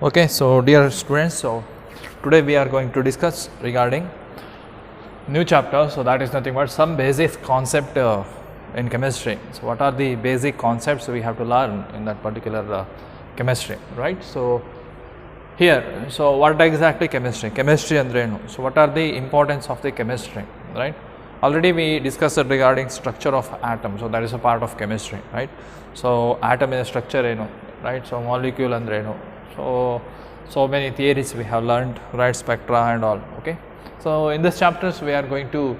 Okay, so dear students, so today we are going to discuss regarding new chapter. So that is nothing but some basic concept in chemistry. So what are the basic concepts we have to learn in that particular chemistry, right? So here, so what exactly chemistry? Chemistry andre enu. So what are the importance of the chemistry, right? Already we discussed regarding structure of atom. So that is a part of chemistry, right? So atom is a structure enu, right? So molecule andre enu. So many theories we have learned, right? Spectra and all. Okay. So in this chapters we are going to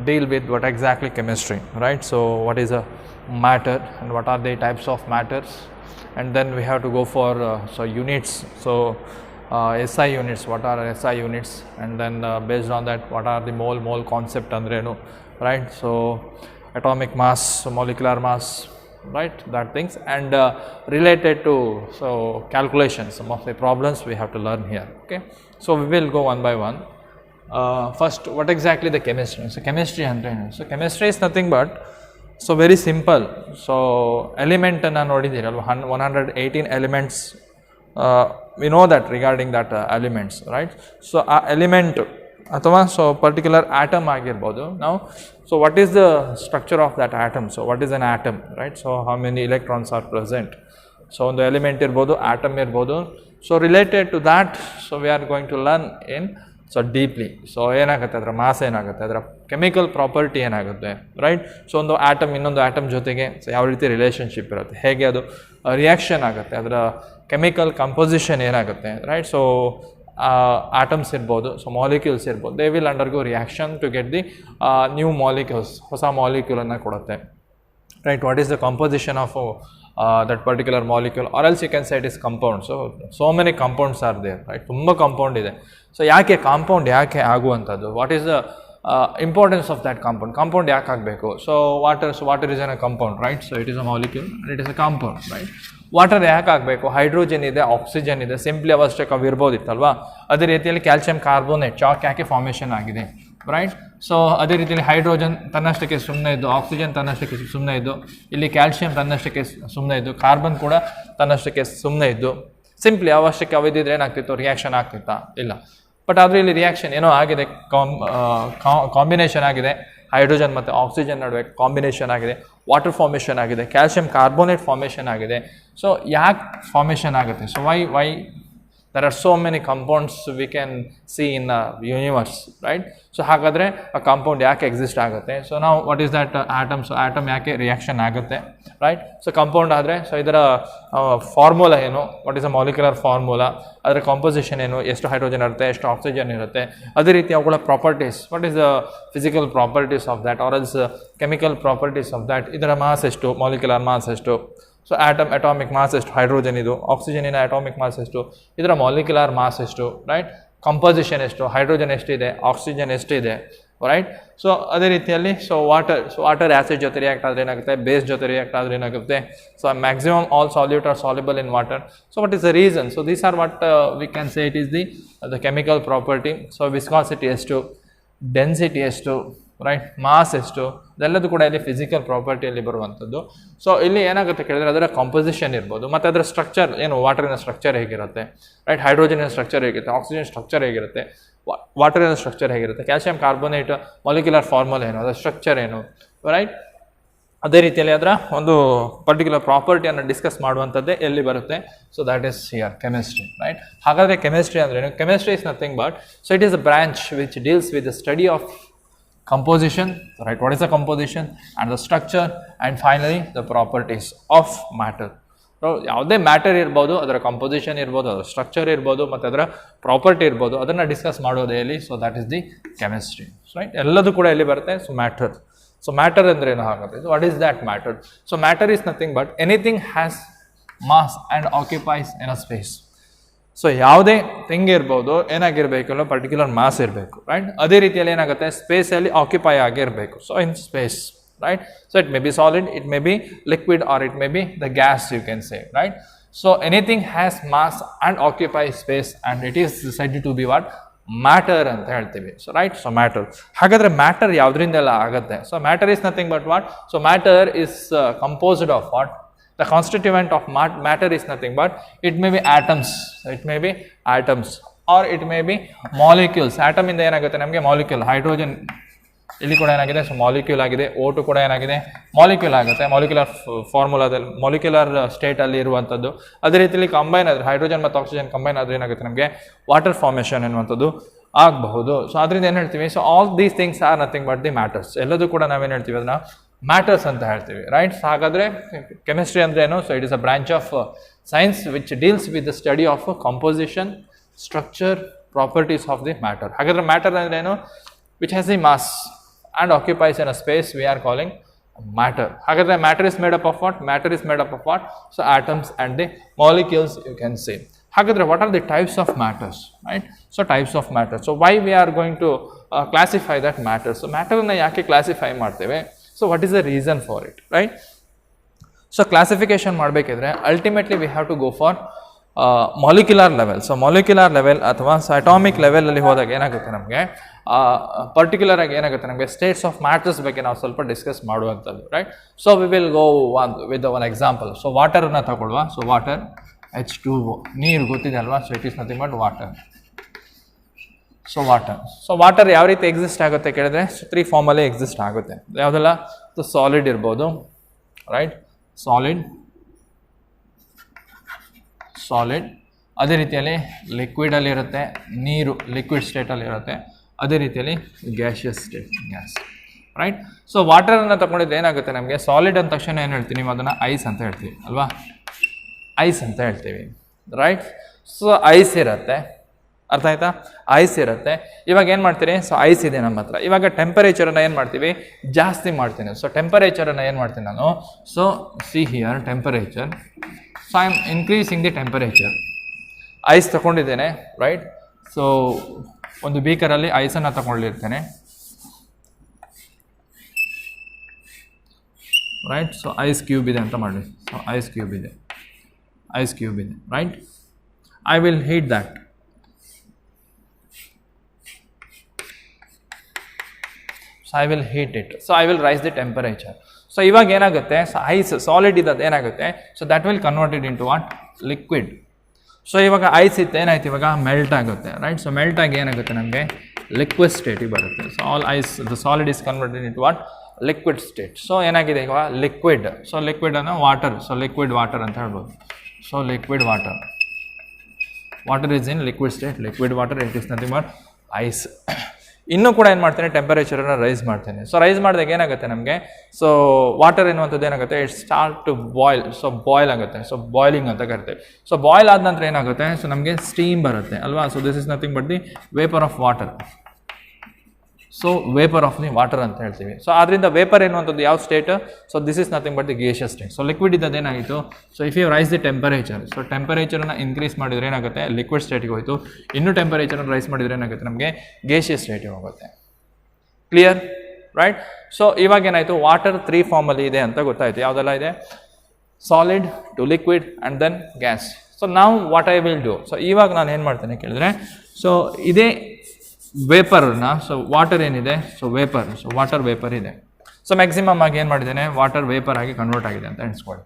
deal with what exactly chemistry, right? So what is a matter and what are the types of matters, and then we have to go for so units. So SI units, what are SI units, and then based on that what are the mole concept andrenu, right? So atomic mass, so molecular mass, right, that things, and related to so calculations, some of the problems we have to learn here. Okay, so we will go one by one. First, what exactly the chemistry? So chemistry andre, so chemistry is nothing but so very simple. So element anna nodidiralva 118 elements, we know that regarding that elements, right? So element ಅಥವಾ so particular atom ಆಗಿರ್ಬೋದು. ನಾವು so what is the structure of that atom? So what is an atom, right? So how many electrons are present? So ಒಂದು element ಇರ್ಬೋದು, atom ಇರ್ಬೋದು. So related to that so we are going to learn in so deeply. So ಏನಾಗುತ್ತೆ, ಅದರ mass ಏನಾಗುತ್ತೆ, ಅದರ chemical property ಏನಾಗುತ್ತೆ, right? So ಒಂದು atom ಇನ್ನೊಂದು ಆಟಮ್ ಜೊತೆಗೆ ಸೊ ಯಾವ ರೀತಿ ರಿಲೇಷನ್ಶಿಪ್ ಇರುತ್ತೆ, ಹೇಗೆ ಅದು ರಿಯಾಕ್ಷನ್ ಆಗುತ್ತೆ, ಅದರ ಕೆಮಿಕಲ್ ಕಂಪೋಸಿಷನ್ ಏನಾಗುತ್ತೆ, ರೈಟ್? ಸೊ ಆಟಮ್ಸ್ ಇರ್ಬೋದು, ಸೊ ಮಾಲಿಕ್ಯೂಲ್ಸ್ ಇರ್ಬೋದು, they will undergo reaction to get the new molecules, ಹೊಸ ಮಾಲಿಕ್ಯೂಲನ್ನು ಕೊಡುತ್ತೆ, right? What is the composition of that particular molecule, or else you can say it is compound. So many compounds are there, right? ತುಂಬ compound ಇದೆ. So ಯಾಕೆ compound ಯಾಕೆ ಆಗುವಂಥದ್ದು? What is the importance of that compound ಯಾಕೆ ಆಗಬೇಕು? So water is N a compound, right? So it is a molecule and it is a compound, right? Water ಯಾಕೆ ಆಗಬೇಕು? Hydrogen ಇದೆ, ಆಕ್ಸಿಜನ್ ಇದೆ, ಸಿಂಪ್ಲಿ ಅವಶ್ಯಕವಿರ್ಬೋದಿತ್ತಲ್ವಾ? ಅದೇ ರೀತಿಯಲ್ಲಿ ಕ್ಯಾಲ್ಸಿಯಂ ಕಾರ್ಬೋನೇಟ್ ಚಾಕ್ ಯಾಕೆ formation ಆಗಿದೆ, ರೈಟ್? ಸೊ ಅದೇ ರೀತಿಯಲ್ಲಿ ಹೈಡ್ರೋಜನ್ ತನ್ನಷ್ಟಕ್ಕೆ ಸುಮ್ಮನೆ ಇದ್ದು, ಆಕ್ಸಿಜನ್ ತನ್ನಷ್ಟಕ್ಕೆ ಸುಮ್ಮನೆ ಇದ್ದು, ಇಲ್ಲಿ ಕ್ಯಾಲ್ಸಿಯಂ ತನ್ನಷ್ಟಕ್ಕೆ ಸುಮ್ಮನೆ ಇದ್ದು, ಕಾರ್ಬನ್ ಕೂಡ ತನ್ನಷ್ಟಕ್ಕೆ ಸುಮ್ಮನೆ ಇದ್ದು, ಸಿಂಪ್ಲಿ ಅವಶ್ಯಕವಿದ್ದರೆ ಏನಾಗ್ತಿತ್ತು, ರಿಯಾಕ್ಷನ್ ಆಗ್ತಿತ್ತಾ? ಇಲ್ಲ. ಬಟ್ ಆದರೆ ಇಲ್ಲಿ ರಿಯಾಕ್ಷನ್ ಏನೋ ಆಗಿದೆ, ಕಾಂಬಿನೇಷನ್ ಆಗಿದೆ, ಹೈಡ್ರೋಜನ್ ಮತ್ತು ಆಕ್ಸಿಜನ್ ನಡುವೆ ಕಾಂಬಿನೇಷನ್ ಆಗಿದೆ, ವಾಟರ್ ಫಾರ್ಮೇಷನ್ ಆಗಿದೆ, ಕ್ಯಾಲ್ಸಿಯಂ ಕಾರ್ಬೋನೇಟ್ ಫಾರ್ಮೇಷನ್ ಆಗಿದೆ. ಸೊ ಯಾಕೆ ಫಾರ್ಮೇಷನ್ ಆಗುತ್ತೆ? So why there are so many compounds we can see in universe, right? So ಹಾಗಾದರೆ ಆ ಕಾಂಪೌಂಡ್ ಯಾಕೆ ಎಕ್ಸಿಸ್ಟ್ ಆಗುತ್ತೆ? ಸೊ ನಾವು what is that atom? So atom ಯಾಕೆ ರಿಯಾಕ್ಷನ್ ಆಗುತ್ತೆ, ರೈಟ್? ಸೊ ಕಂಪೌಂಡ್ ಆದರೆ ಸೊ ಇದರ ಫಾರ್ಮುಲಾ ಏನು, what is a molecular formula, ಅದರ ಕಾಂಪೋಸಿಷನ್ ಏನು, ಎಷ್ಟು ಹೈಡ್ರೋಜನ್ ಇರುತ್ತೆ, ಎಷ್ಟು ಆಕ್ಸಿಜನ್ ಇರುತ್ತೆ, ಅದೇ ರೀತಿ ಅವುಗಳ properties, what is the physical properties of that, or else chemical properties of that, ಇದರ ಮಾಸ್ ಎಷ್ಟು, ಮಾಲಿಕ್ಯುಲರ್ ಮಾಸ್ ಎಷ್ಟು, ಸೊ ಅಟಾಮಿಕ್ ಮಾಸ್ ಎಷ್ಟು, ಹೈಡ್ರೋಜನ್ ಇದು, ಆಕ್ಸಿಜನಿನ ಅಟಾಮಿಕ್ ಮಾಸ್ ಎಷ್ಟು, ಇದರ ಮಾಲಿಕ್ಯುಲರ್ ಮಾಸ್ ಎಷ್ಟು, ರೈಟ್? ಕಂಪೋಸಿಷನ್ ಎಷ್ಟು, ಹೈಡ್ರೋಜನ್ ಎಷ್ಟಿದೆ, ಆಕ್ಸಿಜನ್ ಎಷ್ಟಿದೆ, ರೈಟ್? ಸೊ ಅದೇ ರೀತಿಯಲ್ಲಿ ವಾಟರ್ ಆ್ಯಸಿಡ್ ಜೊತೆ ರಿಯಾಕ್ಟ್ ಆದರೆ ಏನಾಗುತ್ತೆ, ಬೇಸ್ ಜೊತೆ ರಿಯಾಕ್ಟ್ ಆದರೆ ಏನಾಗುತ್ತೆ? So maximum all solute are soluble in water. So what is the reason? So these are what we can say it is the chemical property. So viscosity ಎಷ್ಟು, density ಎಷ್ಟು, right? Mass ಎಷ್ಟು, ಇದೆಲ್ಲದೂ ಕೂಡ ಇಲ್ಲಿ physical ಪ್ರಾಪರ್ಟಿಯಲ್ಲಿ ಬರುವಂಥದ್ದು. So ಇಲ್ಲಿ ಏನಾಗುತ್ತೆ ಕೇಳಿದ್ರೆ ಅದರ ಕಾಂಪೋಸಿಷನ್ ಇರ್ಬೋದು, ಮತ್ತು ಅದರ ಸ್ಟ್ರಕ್ಚರ್ ಏನು, ವಾಟರಿನ ಸ್ಟ್ರಕ್ಚರ್ ಹೇಗಿರುತ್ತೆ, ರೈಟ್? ಹೈಡ್ರೋಜನಿನ ಸ್ಟ್ರಕ್ಚರ್ ಹೇಗಿರುತ್ತೆ, ಆಕ್ಸಿಜನ್ ಸ್ಟ್ರಕ್ಚರ್ ಹೇಗಿರುತ್ತೆ, ವಾಟರಿನ ಸ್ಟ್ರಕ್ಚರ್ ಹೇಗಿರುತ್ತೆ, ಕ್ಯಾಲ್ಸಿಯಂ ಕಾರ್ಬೋನೇಟ್ ಮಾಲಿಕ್ಯುಲರ್ ಫಾರ್ಮುಲಾ ಏನು, ಅದರ ಸ್ಟ್ರಕ್ಚರ್ ಏನು, ರೈಟ್? ಅದೇ ರೀತಿಯಲ್ಲಿ ಅದರ ಒಂದು ಪರ್ಟಿಕ್ಯುಲರ್ ಪ್ರಾಪರ್ಟಿಯನ್ನು ಡಿಸ್ಕಸ್ ಮಾಡುವಂಥದ್ದೇ ಎಲ್ಲಿ ಬರುತ್ತೆ? So that is here chemistry, right? ಹಾಗಾದರೆ ಕೆಮಿಸ್ಟ್ರಿ ಅಂದ್ರೇನು? Chemistry is nothing but so it is a branch which deals with the study of composition, right? What is the composition and the structure, and finally the properties of matter. So ಯಾವುದೇ matter ಇರ್ಬೋದು, ಅದರ composition ಇರ್ಬೋದು, ಅದರ structure ಇರ್ಬೋದು, ಮತ್ತು ಅದರ property ಇರ್ಬೋದು, ಅದನ್ನು ಡಿಸ್ಕಸ್ ಮಾಡೋದೇ ಇಲ್ಲಿ. So that is the chemistry, right? ಎಲ್ಲದೂ ಕೂಡ ಎಲ್ಲಿ ಬರುತ್ತೆ? So matter. ಸೊ ಮ್ಯಾಟರ್ ಅಂದರೆ ಏನು ಹಾಗಾದರೆ? What is that matter? So matter is nothing but anything has mass and occupies in a space. So ಯಾವುದೇ ಥಿಂಗ್ ಇರ್ಬೋದು, ಏನಾಗಿರಬೇಕು, ಪರ್ಟಿಕ್ಯುಲರ್ ಮಾಸ್ ಇರಬೇಕು, ರೈಟ್? ಅದೇ ರೀತಿಯಲ್ಲಿ ಏನಾಗುತ್ತೆ, ಸ್ಪೇಸಲ್ಲಿ ಆಕ್ಯುಪೈ ಆಗಿರಬೇಕು. So in space, right? So it may be solid, it may be liquid, or it may be the gas, you can say, right? So anything has mass and occupies space, and it is said to be what? Matter ಅಂತ ಹೇಳ್ತೀವಿ. So right, so matter. ಹಾಗಾದರೆ matter ಯಾವುದರಿಂದೆಲ್ಲ ಆಗುತ್ತೆ? So matter is nothing but what? So matter is composed of what? The constituent of matter is nothing but it may be atoms, or it may be molecules. Atom ಇಂದ ಏನಾಗುತ್ತೆ ನಮಗೆ molecule, hydrogen ಇಲ್ಲಿ ಕೂಡ ಏನಾಗಿದೆ, so molecule ಆಗಿದೆ. O2 ಕೂಡ ಏನಾಗಿದೆ, molecule ಆಗುತ್ತೆ. ಮಾಲಿಕ್ಯುಲರ್ ಫಾರ್ಮುಲಾದಲ್ಲಿ ಮಾಲಿಕ್ಯುಲರ್ ಸ್ಟೇಟಲ್ಲಿ ಇರುವಂಥದ್ದು. ಅದೇ ರೀತಿಯಲ್ಲಿ ಕಂಬೈನ್ ಆದರೆ ಹೈಡ್ರೋಜನ್ ಮತ್ತು ಆಕ್ಸಿಜನ್ ಕಂಬೈನ್ ಆದರೆ ಏನಾಗುತ್ತೆ ನಮಗೆ ವಾಟರ್ ಫಾರ್ಮೇಷನ್ ಎನ್ನುವಂಥದ್ದು ಆಗಬಹುದು. ಸೊ ಅದರಿಂದ ಏನು ಹೇಳ್ತೀವಿ, so all these things are nothing but the matters. ಎಲ್ಲದೂ ಕೂಡ ನಾವೇನು ಹೇಳ್ತೀವಿ, ಅದನ್ನ ಮ್ಯಾಟರ್ಸ್ ಅಂತ ಹೇಳ್ತೀವಿ, ರೈಟ್. ಹಾಗಾದರೆ ಕೆಮಿಸ್ಟ್ರಿ ಅಂದರೆ ಏನು, so it is a branch of science which deals with the study of composition, structure, properties of the matter. ಹಾಗಾದರೆ ಮ್ಯಾಟರ್ ಅಂದರೆ ಏನು, which has the mass and occupies in a space we are calling matter. Hagadre matter is made up of what? Matter is made up of what? So atoms and the molecules, you can say. Hagadre what are the types of matters, right? So types of matter. So why we are going to classify that matter? So matter na yake classify ಮಾಡ್ತೇವೆ, so what is the reason for it, right? So classification ಮಾಡಬೇಕಿದ್ರೆ ultimately we have to go for molecular level. So molecular level ಅಥವಾ atomic ಲೆವೆಲಲ್ಲಿ ಹೋದಾಗ ಏನಾಗುತ್ತೆ ನಮಗೆ, particular ಆಗಿ ಏನಾಗುತ್ತೆ ನಮಗೆ States of matters ಬಗ್ಗೆ ನಾವು ಸ್ವಲ್ಪ ಡಿಸ್ಕಸ್ ಮಾಡುವಂಥದ್ದು, right. So we will go with one example. So ವಾಟರನ್ನು ತಗೊಳ್ಳುವ. ಸೊ ವಾಟರ್ H2O, ನೀರು ಗೊತ್ತಿದೆ ಅಲ್ವಾ, so it is nothing but water. So water ಯಾವ ರೀತಿ ಎಕ್ಸಿಸ್ಟ್ ಆಗುತ್ತೆ ಕೇಳಿದ್ರೆ, ಸೊ 3 ಫಾರ್ಮಲ್ಲಿ ಎಕ್ಸಿಸ್ಟ್ ಆಗುತ್ತೆ. ಯಾವುದೆಲ್ಲ, ಸೊ ಸಾಲಿಡ್ ಇರ್ಬೋದು, ರೈಟ್, ಸಾಲಿಡ್, ಅದೇ ರೀತಿಯಲ್ಲಿ ಲಿಕ್ವಿಡಲ್ಲಿ ಇರುತ್ತೆ, ನೀರು ಲಿಕ್ವಿಡ್ ಸ್ಟೇಟಲ್ಲಿ ಇರುತ್ತೆ, ಅದೇ ರೀತಿಯಲ್ಲಿ ಗ್ಯಾಷಿಯಸ್ ಸ್ಟೇಟ್, ಗ್ಯಾಸ್, ರೈಟ್. ಸೊ ವಾಟರನ್ನು ತಗೊಂಡಿದ್ದು ಏನಾಗುತ್ತೆ ನಮಗೆ, ಸಾಲಿಡ್ ಅಂದ ತಕ್ಷಣ ಏನು ಹೇಳ್ತೀವಿ, ನೀವು ಅದನ್ನು ಐಸ್ ಅಂತ ಹೇಳ್ತೀವಿ ಅಲ್ವಾ, ಐಸ್ ಅಂತ ಹೇಳ್ತೀವಿ, ರೈಟ್. ಸೊ ಐಸ್ ಇರುತ್ತೆ, ಅರ್ಥ ಆಯ್ತಾ, ಐಸ್ ಇರುತ್ತೆ. ಇವಾಗ ಏನು ಮಾಡ್ತೀರಿ, ಸೊ ಐಸ್ ಇದೆ ನಮ್ಮ ಹತ್ರ. ಇವಾಗ ಟೆಂಪರೇಚರನ್ನು ಏನು ಮಾಡ್ತೀವಿ, ಜಾಸ್ತಿ ಮಾಡ್ತೀನಿ. ಸೊ ಟೆಂಪರೇಚರನ್ನು ಏನು ಮಾಡ್ತೀನಿ ನಾನು, so see here temperature. So I am increasing the temperature. Ice ತಗೊಂಡಿದ್ದೇನೆ, ರೈಟ್. ಸೊ ಒಂದು ಬೀಕರಲ್ಲಿ ಐಸನ್ನು ತಗೊಂಡಿರ್ತೇನೆ, ರೈಟ್. ಸೊ ಐಸ್ ಕ್ಯೂಬ್ ಇದೆ ಅಂತ ಮಾಡಿ. ಸೊ ಐಸ್ ಕ್ಯೂಬ್ ಇದೆ, right. I will heat that. So I will heat it. So I will raise the temperature. So ಇವಾಗ ಏನಾಗುತ್ತೆ, ಸೊ ಐಸ್ ಸಾಲಿಡ್ ಇದ್ದದ್ದು ಏನಾಗುತ್ತೆ, so that will converted into what, liquid. So ಇವಾಗ ಐಸ್ ಇತ್ತು ಏನಾಯ್ತು, ಇವಾಗ ಮೆಲ್ಟ್ ಆಗುತ್ತೆ, ರೈಟ್. ಸೊ ಮೆಲ್ಟ್ ಆಗಿ ಏನಾಗುತ್ತೆ ನಮಗೆ ಲಿಕ್ವಿಡ್ ಸ್ಟೇಟಿಗೆ ಬರುತ್ತೆ. So all ice the solid is converted into what, liquid state. So ಏನಾಗಿದೆ ಇವಾಗ ಲಿಕ್ವಿಡ್. ಸೊ ಲಿಕ್ವಿಡ್ ಅನ್ನು ವಾಟರ್, ಸೊ ಲಿಕ್ವಿಡ್ ವಾಟರ್ ಅಂತ ಹೇಳ್ಬೋದು. So liquid water is in liquid state, liquid water, it is nothing but ice. ಇನ್ನೂ ಕೂಡ ಏನು ಮಾಡ್ತೇನೆ, ಟೆಂಪರೇಚರನ್ನು ರೈಸ್ ಮಾಡ್ತೇನೆ. ಸೊ ರೈಸ್ ಮಾಡಿದಾಗ ಏನಾಗುತ್ತೆ ನಮಗೆ, ಸೊ ವಾಟರ್ ಎನ್ನುವಂಥದ್ದು ಏನಾಗುತ್ತೆ, it start to boil. So boil ಆಗುತ್ತೆ, ಸೊ ಬಾಯ್ಲಿಂಗ್ ಅಂತ ಕರಿತೇವೆ. ಸೊ ಬಾಯ್ಲ್ ಆದ ನಂತರ ಏನಾಗುತ್ತೆ, ಸೊ ನಮಗೆ ಸ್ಟೀಮ್ ಬರುತ್ತೆ ಅಲ್ವಾ. So this is nothing but the vapour of water. So vapour of the water ಅಂತ ಹೇಳ್ತೀವಿ. ಸೊ ಅದರಿಂದ ವೇಪರ್ ಎನ್ನುವಂಥದ್ದು ಯಾವ state, so this is nothing but the gaseous state. So liquid ಇದ್ದದ್ದು ಏನಾಯಿತು, so if you raise the temperature, so ಟೆಂಪರೇಚರನ್ನು increase ಮಾಡಿದರೆ ಏನಾಗುತ್ತೆ, ಲಿಕ್ವಿಡ್ ಸ್ಟೇಟಿಗೆ ಹೋಯಿತು. ಇನ್ನೂ ಟೆಂಪರೇಚರನ್ನು ರೈಸ್ ಮಾಡಿದರೆ ಏನಾಗುತ್ತೆ ನಮಗೆ, ಗೇಷಿಯಸ್ ಸ್ಟೇಟಿಗೆ ಹೋಗುತ್ತೆ. Clear, right. ಸೊ ಇವಾಗ ಏನಾಯಿತು, ವಾಟರ್ 3 ಫಾರ್ಮಲ್ಲಿ ಇದೆ ಅಂತ ಗೊತ್ತಾಯಿತು. ಯಾವುದೆಲ್ಲ ಇದೆ, solid to liquid and then gas. So ನಾವು what I will do, so ಇವಾಗ ನಾನು ಏನು ಮಾಡ್ತೇನೆ ಕೇಳಿದ್ರೆ, ಸೊ ಇದೇ ವೇಪರ್ನ, ಸೊ ವಾಟರ್ ಏನಿದೆ, so vapour, so water vapour ಇದೆ. ಸೊ ಮ್ಯಾಕ್ಸಿಮಮ್ ಆಗಿ ಏನು ಮಾಡಿದ್ದೇನೆ, ವಾಟರ್ ವೇಪರ್ ಆಗಿ ಕನ್ವರ್ಟ್ ಆಗಿದೆ ಅಂತ ಎಣಿಸ್ಕೊಳ್ಳಿ.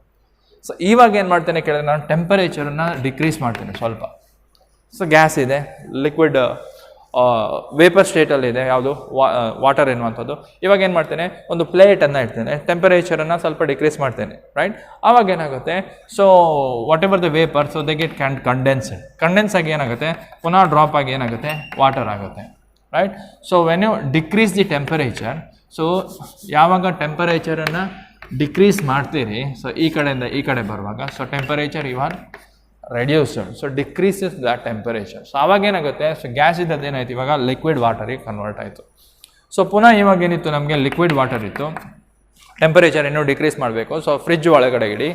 ಸೊ ಇವಾಗ ಏನು ಮಾಡ್ತೇನೆ ಕೇಳಿದ್ರೆ, ನಾನು ಟೆಂಪರೇಚರನ್ನು ಡಿಕ್ರೀಸ್ ಮಾಡ್ತೇನೆ ಸ್ವಲ್ಪ. ಸೊ ಗ್ಯಾಸ್ ಇದೆ, ಲಿಕ್ವಿಡ್ ವೇಪರ್ ಸ್ಟೇಟಲ್ಲಿದೆ, ಯಾವುದು ವಾಟರ್ ಎನ್ನುವಂಥದ್ದು. ಇವಾಗ ಏನು ಮಾಡ್ತೇನೆ, ಒಂದು ಪ್ಲೇಟನ್ನು ಇಡ್ತೇನೆ, ಟೆಂಪರೇಚರನ್ನು ಸ್ವಲ್ಪ ಡಿಕ್ರೀಸ್ ಮಾಡ್ತೇನೆ, ರೈಟ್. ಆವಾಗ ಏನಾಗುತ್ತೆ, so whatever the vapour, so they get condense ಆಗಿ ಏನಾಗುತ್ತೆ, ಪುನಃ ಡ್ರಾಪ್ ಆಗಿ ಏನಾಗುತ್ತೆ, ವಾಟರ್ ಆಗುತ್ತೆ, right. So when you decrease the temperature, so ಯಾವಾಗ ಟೆಂಪರೇಚರನ್ನು ಡಿಕ್ರೀಸ್ ಮಾಡ್ತೀರಿ, ಸೊ ಈ ಕಡೆಯಿಂದ ಈ ಕಡೆ ಬರುವಾಗ, so temperature you are reduced. So decreases the temperature. So ಆವಾಗ ಏನಾಗುತ್ತೆ, ಸೊ ಗ್ಯಾಸ್ ಇದ್ದದ್ದು ಏನಾಯ್ತು, ಇವಾಗ ಲಿಕ್ವಿಡ್ ವಾಟರಿಗೆ ಕನ್ವರ್ಟ್ ಆಯಿತು. ಸೊ ಪುನಃ ಇವಾಗ ಏನಿತ್ತು ನಮಗೆ, ಲಿಕ್ವಿಡ್ ವಾಟರ್ ಇತ್ತು, ಟೆಂಪರೇಚರ್ ಇನ್ನೂ ಡಿಕ್ರೀಸ್ ಮಾಡಬೇಕು. ಸೊ ಫ್ರಿಜ್ ಒಳಗಡೆ ಇಡಿ,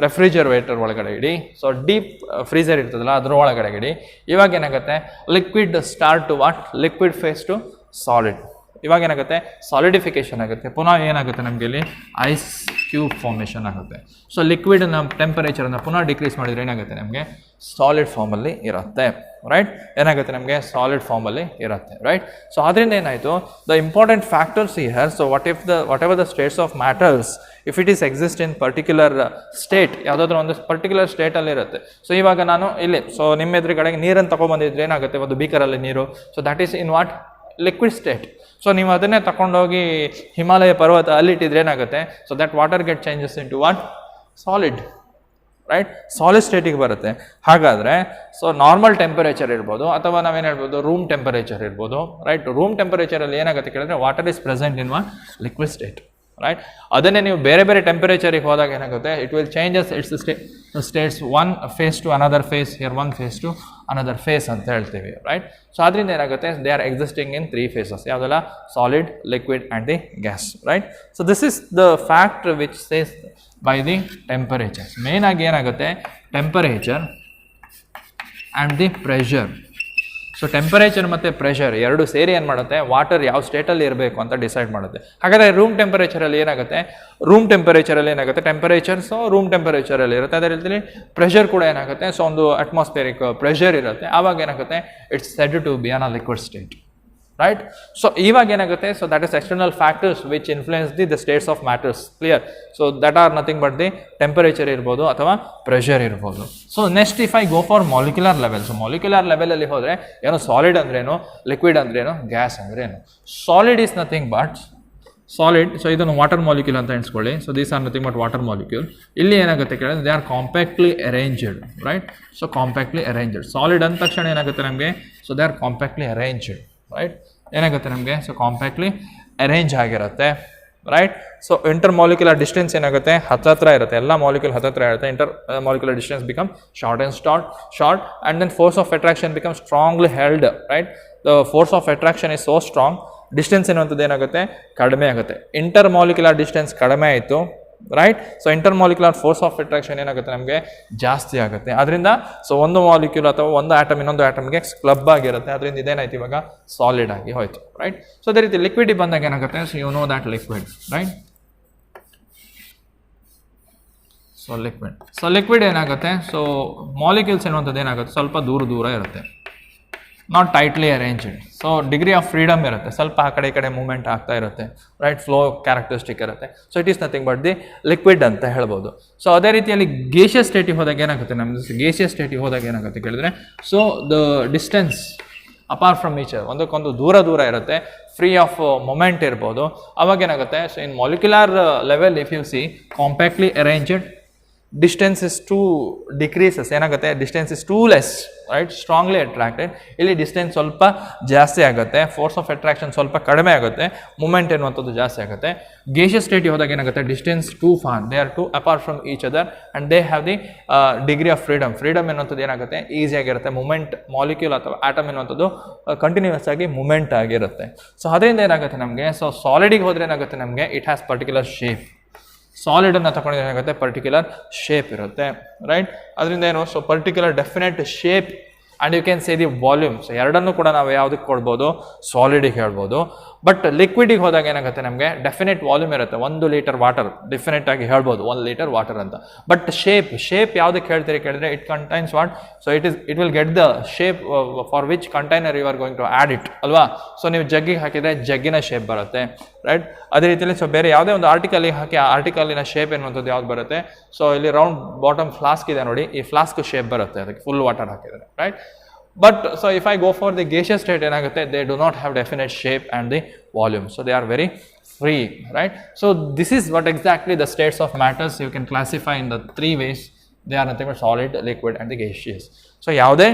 ರೆಫ್ರಿಜರೇಟರ್ ಒಳಗಡೆ ಇಡಿ, ಸೊ ಡೀಪ್ ಫ್ರೀಜರ್ ಇರ್ತದಲ್ಲ ಅದ್ರ ಒಳಗಡೆ ಇಡಿ. ಇವಾಗ ಏನಾಗುತ್ತೆ, liquid start to what, liquid phase to solid. ಇವಾಗ ಏನಾಗುತ್ತೆ, ಸಾಲಿಡಿಫಿಕೇಶನ್ ಆಗುತ್ತೆ. ಪುನಃ ಏನಾಗುತ್ತೆ ನಮಗೆ ಇಲ್ಲಿ ಐಸ್ ಕ್ಯೂಬ್ ಫಾರ್ಮೇಷನ್ ಆಗುತ್ತೆ. ಸೊ ಲಿಕ್ವಿಡ್ನ ಟೆಂಪರೇಚರನ್ನು ಪುನಃ ಡಿಕ್ರೀಸ್ ಮಾಡಿದರೆ ಏನಾಗುತ್ತೆ ನಮಗೆ, ಸಾಲಿಡ್ ಫಾರ್ಮಲ್ಲಿ ಇರುತ್ತೆ, ರೈಟ್. ಏನಾಗುತ್ತೆ ನಮಗೆ, ಸಾಲಿಡ್ ಫಾರ್ಮಲ್ಲಿ ಇರುತ್ತೆ, ರೈಟ್. ಸೊ ಅದರಿಂದ ಏನಾಯಿತು, the important factors here, so whatever the States of matters if it is exist in particular state, ಯಾವುದಾದ್ರೂ ಒಂದು ಪರ್ಟಿಕ್ಯುಲರ್ ಸ್ಟೇಟಲ್ಲಿ ಇರುತ್ತೆ. ಸೊ ಇವಾಗ ನಾನು ಇಲ್ಲಿ ನಿಮ್ಮ ಎದುರುಗಡೆಗೆ ನೀರನ್ನು ತೊಗೊಂಬಂದಿದ್ರೆ ಏನಾಗುತ್ತೆ, ಒಂದು ಬೀಕರಲ್ಲಿ ನೀರು, so that is in what, liquid state. So ನೀವು ಅದನ್ನೇ ತಗೊಂಡೋಗಿ ಹಿಮಾಲಯ ಪರ್ವತ ಅಲ್ಲಿಟ್ಟಿದ್ರೆ ಏನಾಗುತ್ತೆ, so that water get changes in to what, solid, right, solid ಸ್ಟೇಟಿಗೆ ಬರುತ್ತೆ. ಹಾಗಾದರೆ ಸೊ ನಾರ್ಮಲ್ ಟೆಂಪರೇಚರ್ ಇರ್ಬೋದು ಅಥವಾ ನಾವೇನು ಹೇಳ್ಬೋದು, ರೂಮ್ ಟೆಂಪರೇಚರ್ ಇರ್ಬೋದು, ರೈಟ್. ರೂಮ್ ಟೆಂಪರೇಚರಲ್ಲಿ ಏನಾಗುತ್ತೆ ಕೇಳಿದ್ರೆ water is present in one liquid state, right. ಅದನ್ನೇ ನೀವು ಬೇರೆ ಬೇರೆ ಟೆಂಪರೇಚರಿಗೆ ಹೋದಾಗ ಏನಾಗುತ್ತೆ, it will changes its states one phase to another phase, here one phase to another phase ಅಂತ ಹೇಳ್ತೀವಿ, ರೈಟ್. ಸೊ ಅದರಿಂದ ಏನಾಗುತ್ತೆ, they are existing in 3 phases, ಯಾವುದೆಲ್ಲ, solid, liquid and the gas, right. So this is the fact which says by the temperature. Main ಆಗಿ ಏನಾಗುತ್ತೆ, temperature and the pressure. So temperature ಮತ್ತು pressure ಎರಡು ಸೇರಿ ಏನು ಮಾಡುತ್ತೆ, ವಾಟರ್ ಯಾವ ಸ್ಟೇಟಲ್ಲಿ ಇರಬೇಕು ಅಂತ ಡಿಸೈಡ್ ಮಾಡುತ್ತೆ. ಹಾಗಾದರೆ ರೂಮ್ ಟೆಂಪರೇಚರಲ್ಲಿ ಏನಾಗುತ್ತೆ, ಟೆಂಪರೇಚರ್ ಸೊ ರೂಮ್ ಟೆಂಪರೇಚರಲ್ಲಿ ಇರುತ್ತೆ. ಅದೇ ರೀತಿಯಲ್ಲಿ ಪ್ರೆಷರ್ ಕೂಡ ಏನಾಗುತ್ತೆ, ಸೊ ಒಂದು ಅಟ್ಮಾಸ್ಫಿಯರಿಕ್ ಪ್ರೆಷರ್ ಇರುತ್ತೆ. ಆವಾಗ ಏನಾಗುತ್ತೆ, it's said to be on a liquid state, right. So ಇವಾಗ ಏನಾಗುತ್ತೆ, so that is external factors which influence the states of matters, clear. So that are nothing but the temperature ಇರ್ಬೋದು ಅಥವಾ pressure ಇರ್ಬೋದು. So next if I go for molecular level. So molecular ಲೆವೆಲಲ್ಲಿ ಹೋದರೆ ಏನು, solid ಅಂದ್ರೇನು, liquid ಅಂದ್ರೇನು, gas ಅಂದ್ರೇನು. Solid is nothing but solid. So ಇದನ್ನು ವಾಟರ್ ಮಾಲಿಕ್ಯೂಲ್ ಅಂತ ಎಣಿಸ್ಕೊಳ್ಳಿ. So these are nothing but water molecule. ಇಲ್ಲಿ ಏನಾಗುತ್ತೆ ಕೇಳಿದ್ರೆ they are compactly arranged, right. So compactly arranged. Solid ಅಂದ ತಕ್ಷಣ ಏನಾಗುತ್ತೆ ನಮಗೆ, so they are compactly arranged, right. ಏನಾಗುತ್ತೆ ನಮಗೆ, ಸೊ ಕಾಂಪ್ಯಾಕ್ಟ್ಲಿ ಅರೇಂಜ್ ಆಗಿರುತ್ತೆ, right. So intermolecular distance ಏನಾಗುತ್ತೆ, ಹತ್ತಿರ ಇರುತ್ತೆ, ಎಲ್ಲ ಮಾಲಿಕ್ಯೂಲ್ ಹತ್ತಿರ ಇರುತ್ತೆ. Intermolecular distance become short and then force of attraction become strongly held, right. The force of attraction is so strong, distance ಎನ್ನುವಂಥದ್ದು ಏನಾಗುತ್ತೆ, ಕಡಿಮೆ ಆಗುತ್ತೆ. ಇಂಟರ್ ಮಾಲಿಕ್ಯುಲರ್ ಡಿಸ್ಟೆನ್ಸ್ ಕಡಿಮೆ ಆಯಿತು, right. So inter molecular force of attraction ಏನಾಗುತ್ತೆ ನಮಗೆ, ಜಾಸ್ತಿ ಆಗುತ್ತೆ. ಅದರಿಂದ ಸೊ ಒಂದು ಮಾಲಿಕ್ಯೂಲ್ ಅಥವಾ ಒಂದು ಆಟಮ್ ಇನ್ನೊಂದು ಆಟಮ್ಗೆ ಕ್ಲಬ್ ಆಗಿರುತ್ತೆ. ಅದರಿಂದ ಇದೇನಾಯ್ತು, ಇವಾಗ ಸಾಲಿಡ್ ಆಗಿ ಹೋಯ್ತು, ರೈಟ್. ಸೊ ಅದೇ ರೀತಿ ಲಿಕ್ವಿಡ್ ಬಂದಾಗ ಏನಾಗುತ್ತೆ, so you know that liquid, right. So liquid ಏನಾಗುತ್ತೆ, ಸೊ ಮಾಲಿಕ್ಯೂಲ್ಸ್ ಎನ್ನುವಂಥದ್ದು ಏನಾಗುತ್ತೆ, ಸ್ವಲ್ಪ ದೂರ ಇರುತ್ತೆ, not tightly arranged. So degree of freedom ಇರುತ್ತೆ, ಸ್ವಲ್ಪ ಆ ಕಡೆ ಈ ಕಡೆ ಮೂವ್ಮೆಂಟ್ ಆಗ್ತಾ ಇರುತ್ತೆ, ರೈಟ್. ಫ್ಲೋ ಕ್ಯಾರೆಕ್ಟರಿಸ್ಟಿಕ್ ಇರುತ್ತೆ. So it is nothing but the liquid ಅಂತ ಹೇಳ್ಬೋದು. ಸೊ ಅದೇ ರೀತಿಯಲ್ಲಿ ಗೇಷಿಯಸ್ ಸ್ಟೇಟಿಗೆ ಹೋದಾಗ ಏನಾಗುತ್ತೆ, ನಮ್ಮದು ಗೇಷಿಯಸ್ ಸ್ಟೇಟಿಗೆ ಹೋದಾಗ ಏನಾಗುತ್ತೆ ಕೇಳಿದ್ರೆ, so the distance apart from each other, ಒಂದಕ್ಕೊಂದು ದೂರ ಇರುತ್ತೆ, ಫ್ರೀ ಆಫ್ ಮೊಮೆಂಟ್ ಇರ್ಬೋದು. ಅವಾಗ ಏನಾಗುತ್ತೆ, so in molecular level if you see compactly arranged, distance is to decreases, ಏನಾಗುತ್ತೆ, distance is too less, right. Strongly attracted, ಇಲ್ಲಿ ಡಿಸ್ಟೆನ್ಸ್ ಸ್ವಲ್ಪ ಜಾಸ್ತಿ ಆಗುತ್ತೆ, ಫೋರ್ಸ್ ಆಫ್ ಅಟ್ರಾಕ್ಷನ್ ಸ್ವಲ್ಪ ಕಡಿಮೆ ಆಗುತ್ತೆ, ಮೂಮೆಂಟ್ ಎನ್ನುವಂಥದ್ದು ಜಾಸ್ತಿ ಆಗುತ್ತೆ. ಗೇಷಿಯಸ್ ಸ್ಟೇಟಿಗೆ ಹೋದಾಗ ಏನಾಗುತ್ತೆ, distance too far, they are too apart from each other and they have the degree of freedom ಎನ್ನುವಂಥದ್ದು ಏನಾಗುತ್ತೆ, ಈಸಿಯಾಗಿರುತ್ತೆ. ಮೂಮೆಂಟ್ ಮಾಲಿಕ್ಯೂಲ್ ಅಥವಾ ಆಟಮ್ ಎನ್ನುವಂಥದ್ದು ಕಂಟಿನ್ಯೂಸ್ ಆಗಿ ಮೂಮೆಂಟ್ ಆಗಿರುತ್ತೆ. ಸೊ ಅದರಿಂದ ಏನಾಗುತ್ತೆ ನಮಗೆ, ಸೊ ಸಾಲಿಡಿಗೆ ಹೋದರೆ ಏನಾಗುತ್ತೆ ನಮಗೆ, ಇಟ್ ಹ್ಯಾಸ್ ಪರ್ಟಿಕ್ಯುಲರ್ ಶೇಪ್. ಸಾಲಿಡನ್ನು ತಗೊಂಡಿದ್ರೆ ಏನಾಗುತ್ತೆ, ಪರ್ಟಿಕ್ಯುಲರ್ ಶೇಪ್ ಇರುತ್ತೆ, ರೈಟ್. ಅದರಿಂದ ಏನು, so particular definite shape and you can say the volume. So ಎರಡನ್ನೂ ಕೂಡ ನಾವು ಯಾವುದಕ್ಕೆ ಕೊಡ್ಬೋದು, ಸಾಲಿಡಿಗೆ ಹೇಳ್ಬೋದು. ಬಟ್ ಲಿಕ್ವಿಡಿಗೆ ಹೋದಾಗ ಏನಾಗುತ್ತೆ ನಮಗೆ, ಡೆಫಿನೆಟ್ ವಾಲ್ಯೂಮ್ ಇರುತ್ತೆ. 1 ಲೀಟರ್ ವಾಟರ್ ಡೆಫಿನೆಟ್ ಆಗಿ ಹೇಳ್ಬೋದು 1 ಲೀಟರ್ ವಾಟರ್ ಅಂತ. ಬಟ್ ಶೇಪ್ ಯಾವುದಕ್ಕೆ ಹೇಳ್ತೀರಿ ಕೇಳಿದ್ರೆ, it contains what, so it will get the shape for which container you are going to add it, ಅಲ್ವಾ. ಸೊ ನೀವು ಜಗ್ಗಿಗೆ ಹಾಕಿದರೆ ಜಗ್ಗಿನ ಶೇಪ್ ಬರುತ್ತೆ, ರೈಟ್. ಅದೇ ರೀತಿಯಲ್ಲಿ ಸೊ ಬೇರೆ ಯಾವುದೇ ಒಂದು ಆರ್ಟಿಕಲಿಗೆ ಹಾಕಿ ಆ ಆರ್ಟಿಕಲಿನ ಶೇಪ್ ಎನ್ನುವಂಥದ್ದು ಯಾವ್ದು ಬರುತ್ತೆ, ಸೊ ಇಲ್ಲಿ ರೌಂಡ್ ಬಾಟಮ್ ಫ್ಲಾಸ್ಕ್ ಇದೆ ನೋಡಿ, ಈ ಫ್ಲಾಸ್ಕ್ ಶೇಪ್ ಬರುತ್ತೆ ಅದಕ್ಕೆ ಫುಲ್ ವಾಟರ್ ಹಾಕಿದರೆ, right. But so if I go for the gaseous state ಏನಾಗುತ್ತೆ, they do not have definite shape and the volume, so they are very free, right. So this is what exactly the states of matters you can classify in the 3 ways. They are nothing but solid, liquid and the gaseous. So ಯಾವುದೇ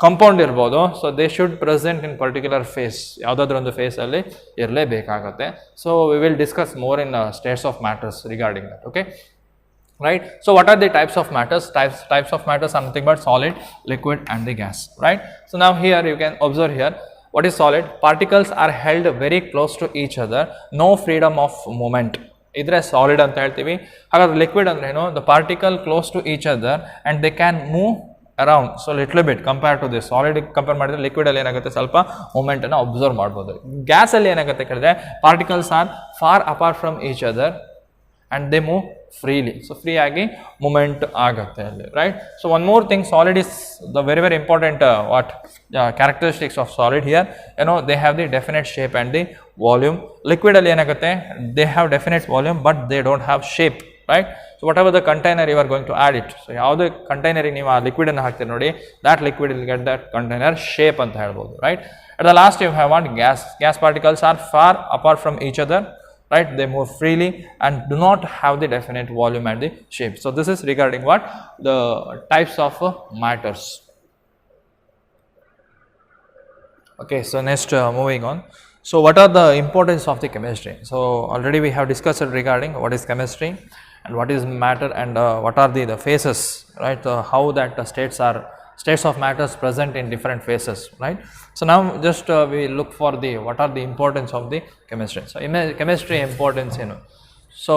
compound ಇರ್ಬೋದು, so they should present in particular phase, ಯಾವುದಾದ್ರೂ ಒಂದು ಫೇಸಲ್ಲಿ ಇರಲೇಬೇಕಾಗತ್ತೆ. So we will discuss more in states of matters regarding that, okay, right. So what are the types of matters? Types of matters are nothing but solid, liquid and the gas, right. So now here you can observe here, what is solid? Particles are held very close to each other, no freedom of movement. Idre solid anta heltivi. Hagadre liquid andre eno, the particle close to each other and they can move around, so little bit compared to this solid compare ಮಾಡಿದ್ರೆ liquid ಅಲ್ಲಿ ಏನಾಗುತ್ತೆ, ಸ್ವಲ್ಪ moment ಅನ್ನು observe ಮಾಡಬಹುದು. Gas ಅಲ್ಲಿ ಏನಾಗುತ್ತೆ ಕೇಳಿದ್ರೆ, particles are far apart from each other and they move freely. So free agi movement ಆಗುತ್ತೆ ಅಲ್ಲಿ, right? So one more thing, solid is the very important characteristics of solid here. They have the definite shape and the volume. Liquid ಅಲ್ಲಿ ಏನಾಗುತ್ತೆ, they have definite volume but they don't have shape, right? So whatever the container you are going to add it, so ಯಾವುದೇ container ನೀವು ಆ liquid ಅನ್ನು ಹಾಕ್ತೀರಿ ನೋಡಿ, that liquid will get that container shape ಅಂತ ಹೇಳ್ಬೋದು, right? At the last you have one gas particles are far apart from each other, right? They move freely and do not have the definite volume and the shape. So this is regarding what the types of matters. Okay, so next moving on. So what are the importance of the chemistry? So already we have discussed regarding what is chemistry and what is matter and what are the phases, right? How that states of matters present in different phases, right? So now just we look for the what are the importance of the chemistry. So chemistry importance, so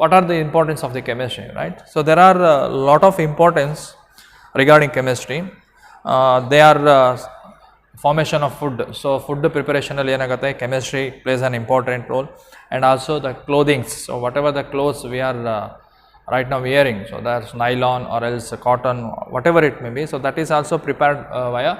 what are the importance of the chemistry, right? So there are a lot of importance regarding chemistry. They are formation of food. So food preparation alli enagutte, chemistry plays an important role, and also the clothing. So whatever the clothes we are right now wearing, so that's nylon or else cotton, whatever it may be, so that is also prepared via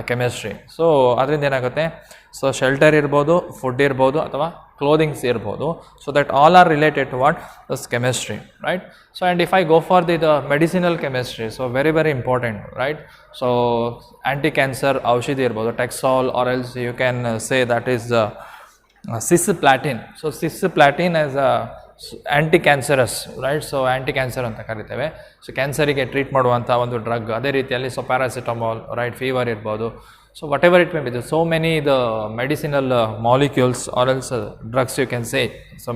chemistry. So adrinda enagutte, so shelter irbodu, food irbodu athava clothings irbodu, so that all are related to what this chemistry, right? So and if I go for the medicinal chemistry, so very important, right? So anti-cancer aushadhi irbodu, Taxol, or else you can say that is cisplatin. So cisplatin is a anticancerous, right? So anticancer ಅಂತ ಕರಿತೇವೆ. So ಕ್ಯಾನ್ಸರಿಗೆ treat ಮಾಡುವಂಥ ಒಂದು drug. ಅದೇ ರೀತಿಯಲ್ಲಿ so paracetamol, right, fever ಇರ್ಬೋದು. So whatever it may be, so many the medicinal molecules or else drugs you can say, so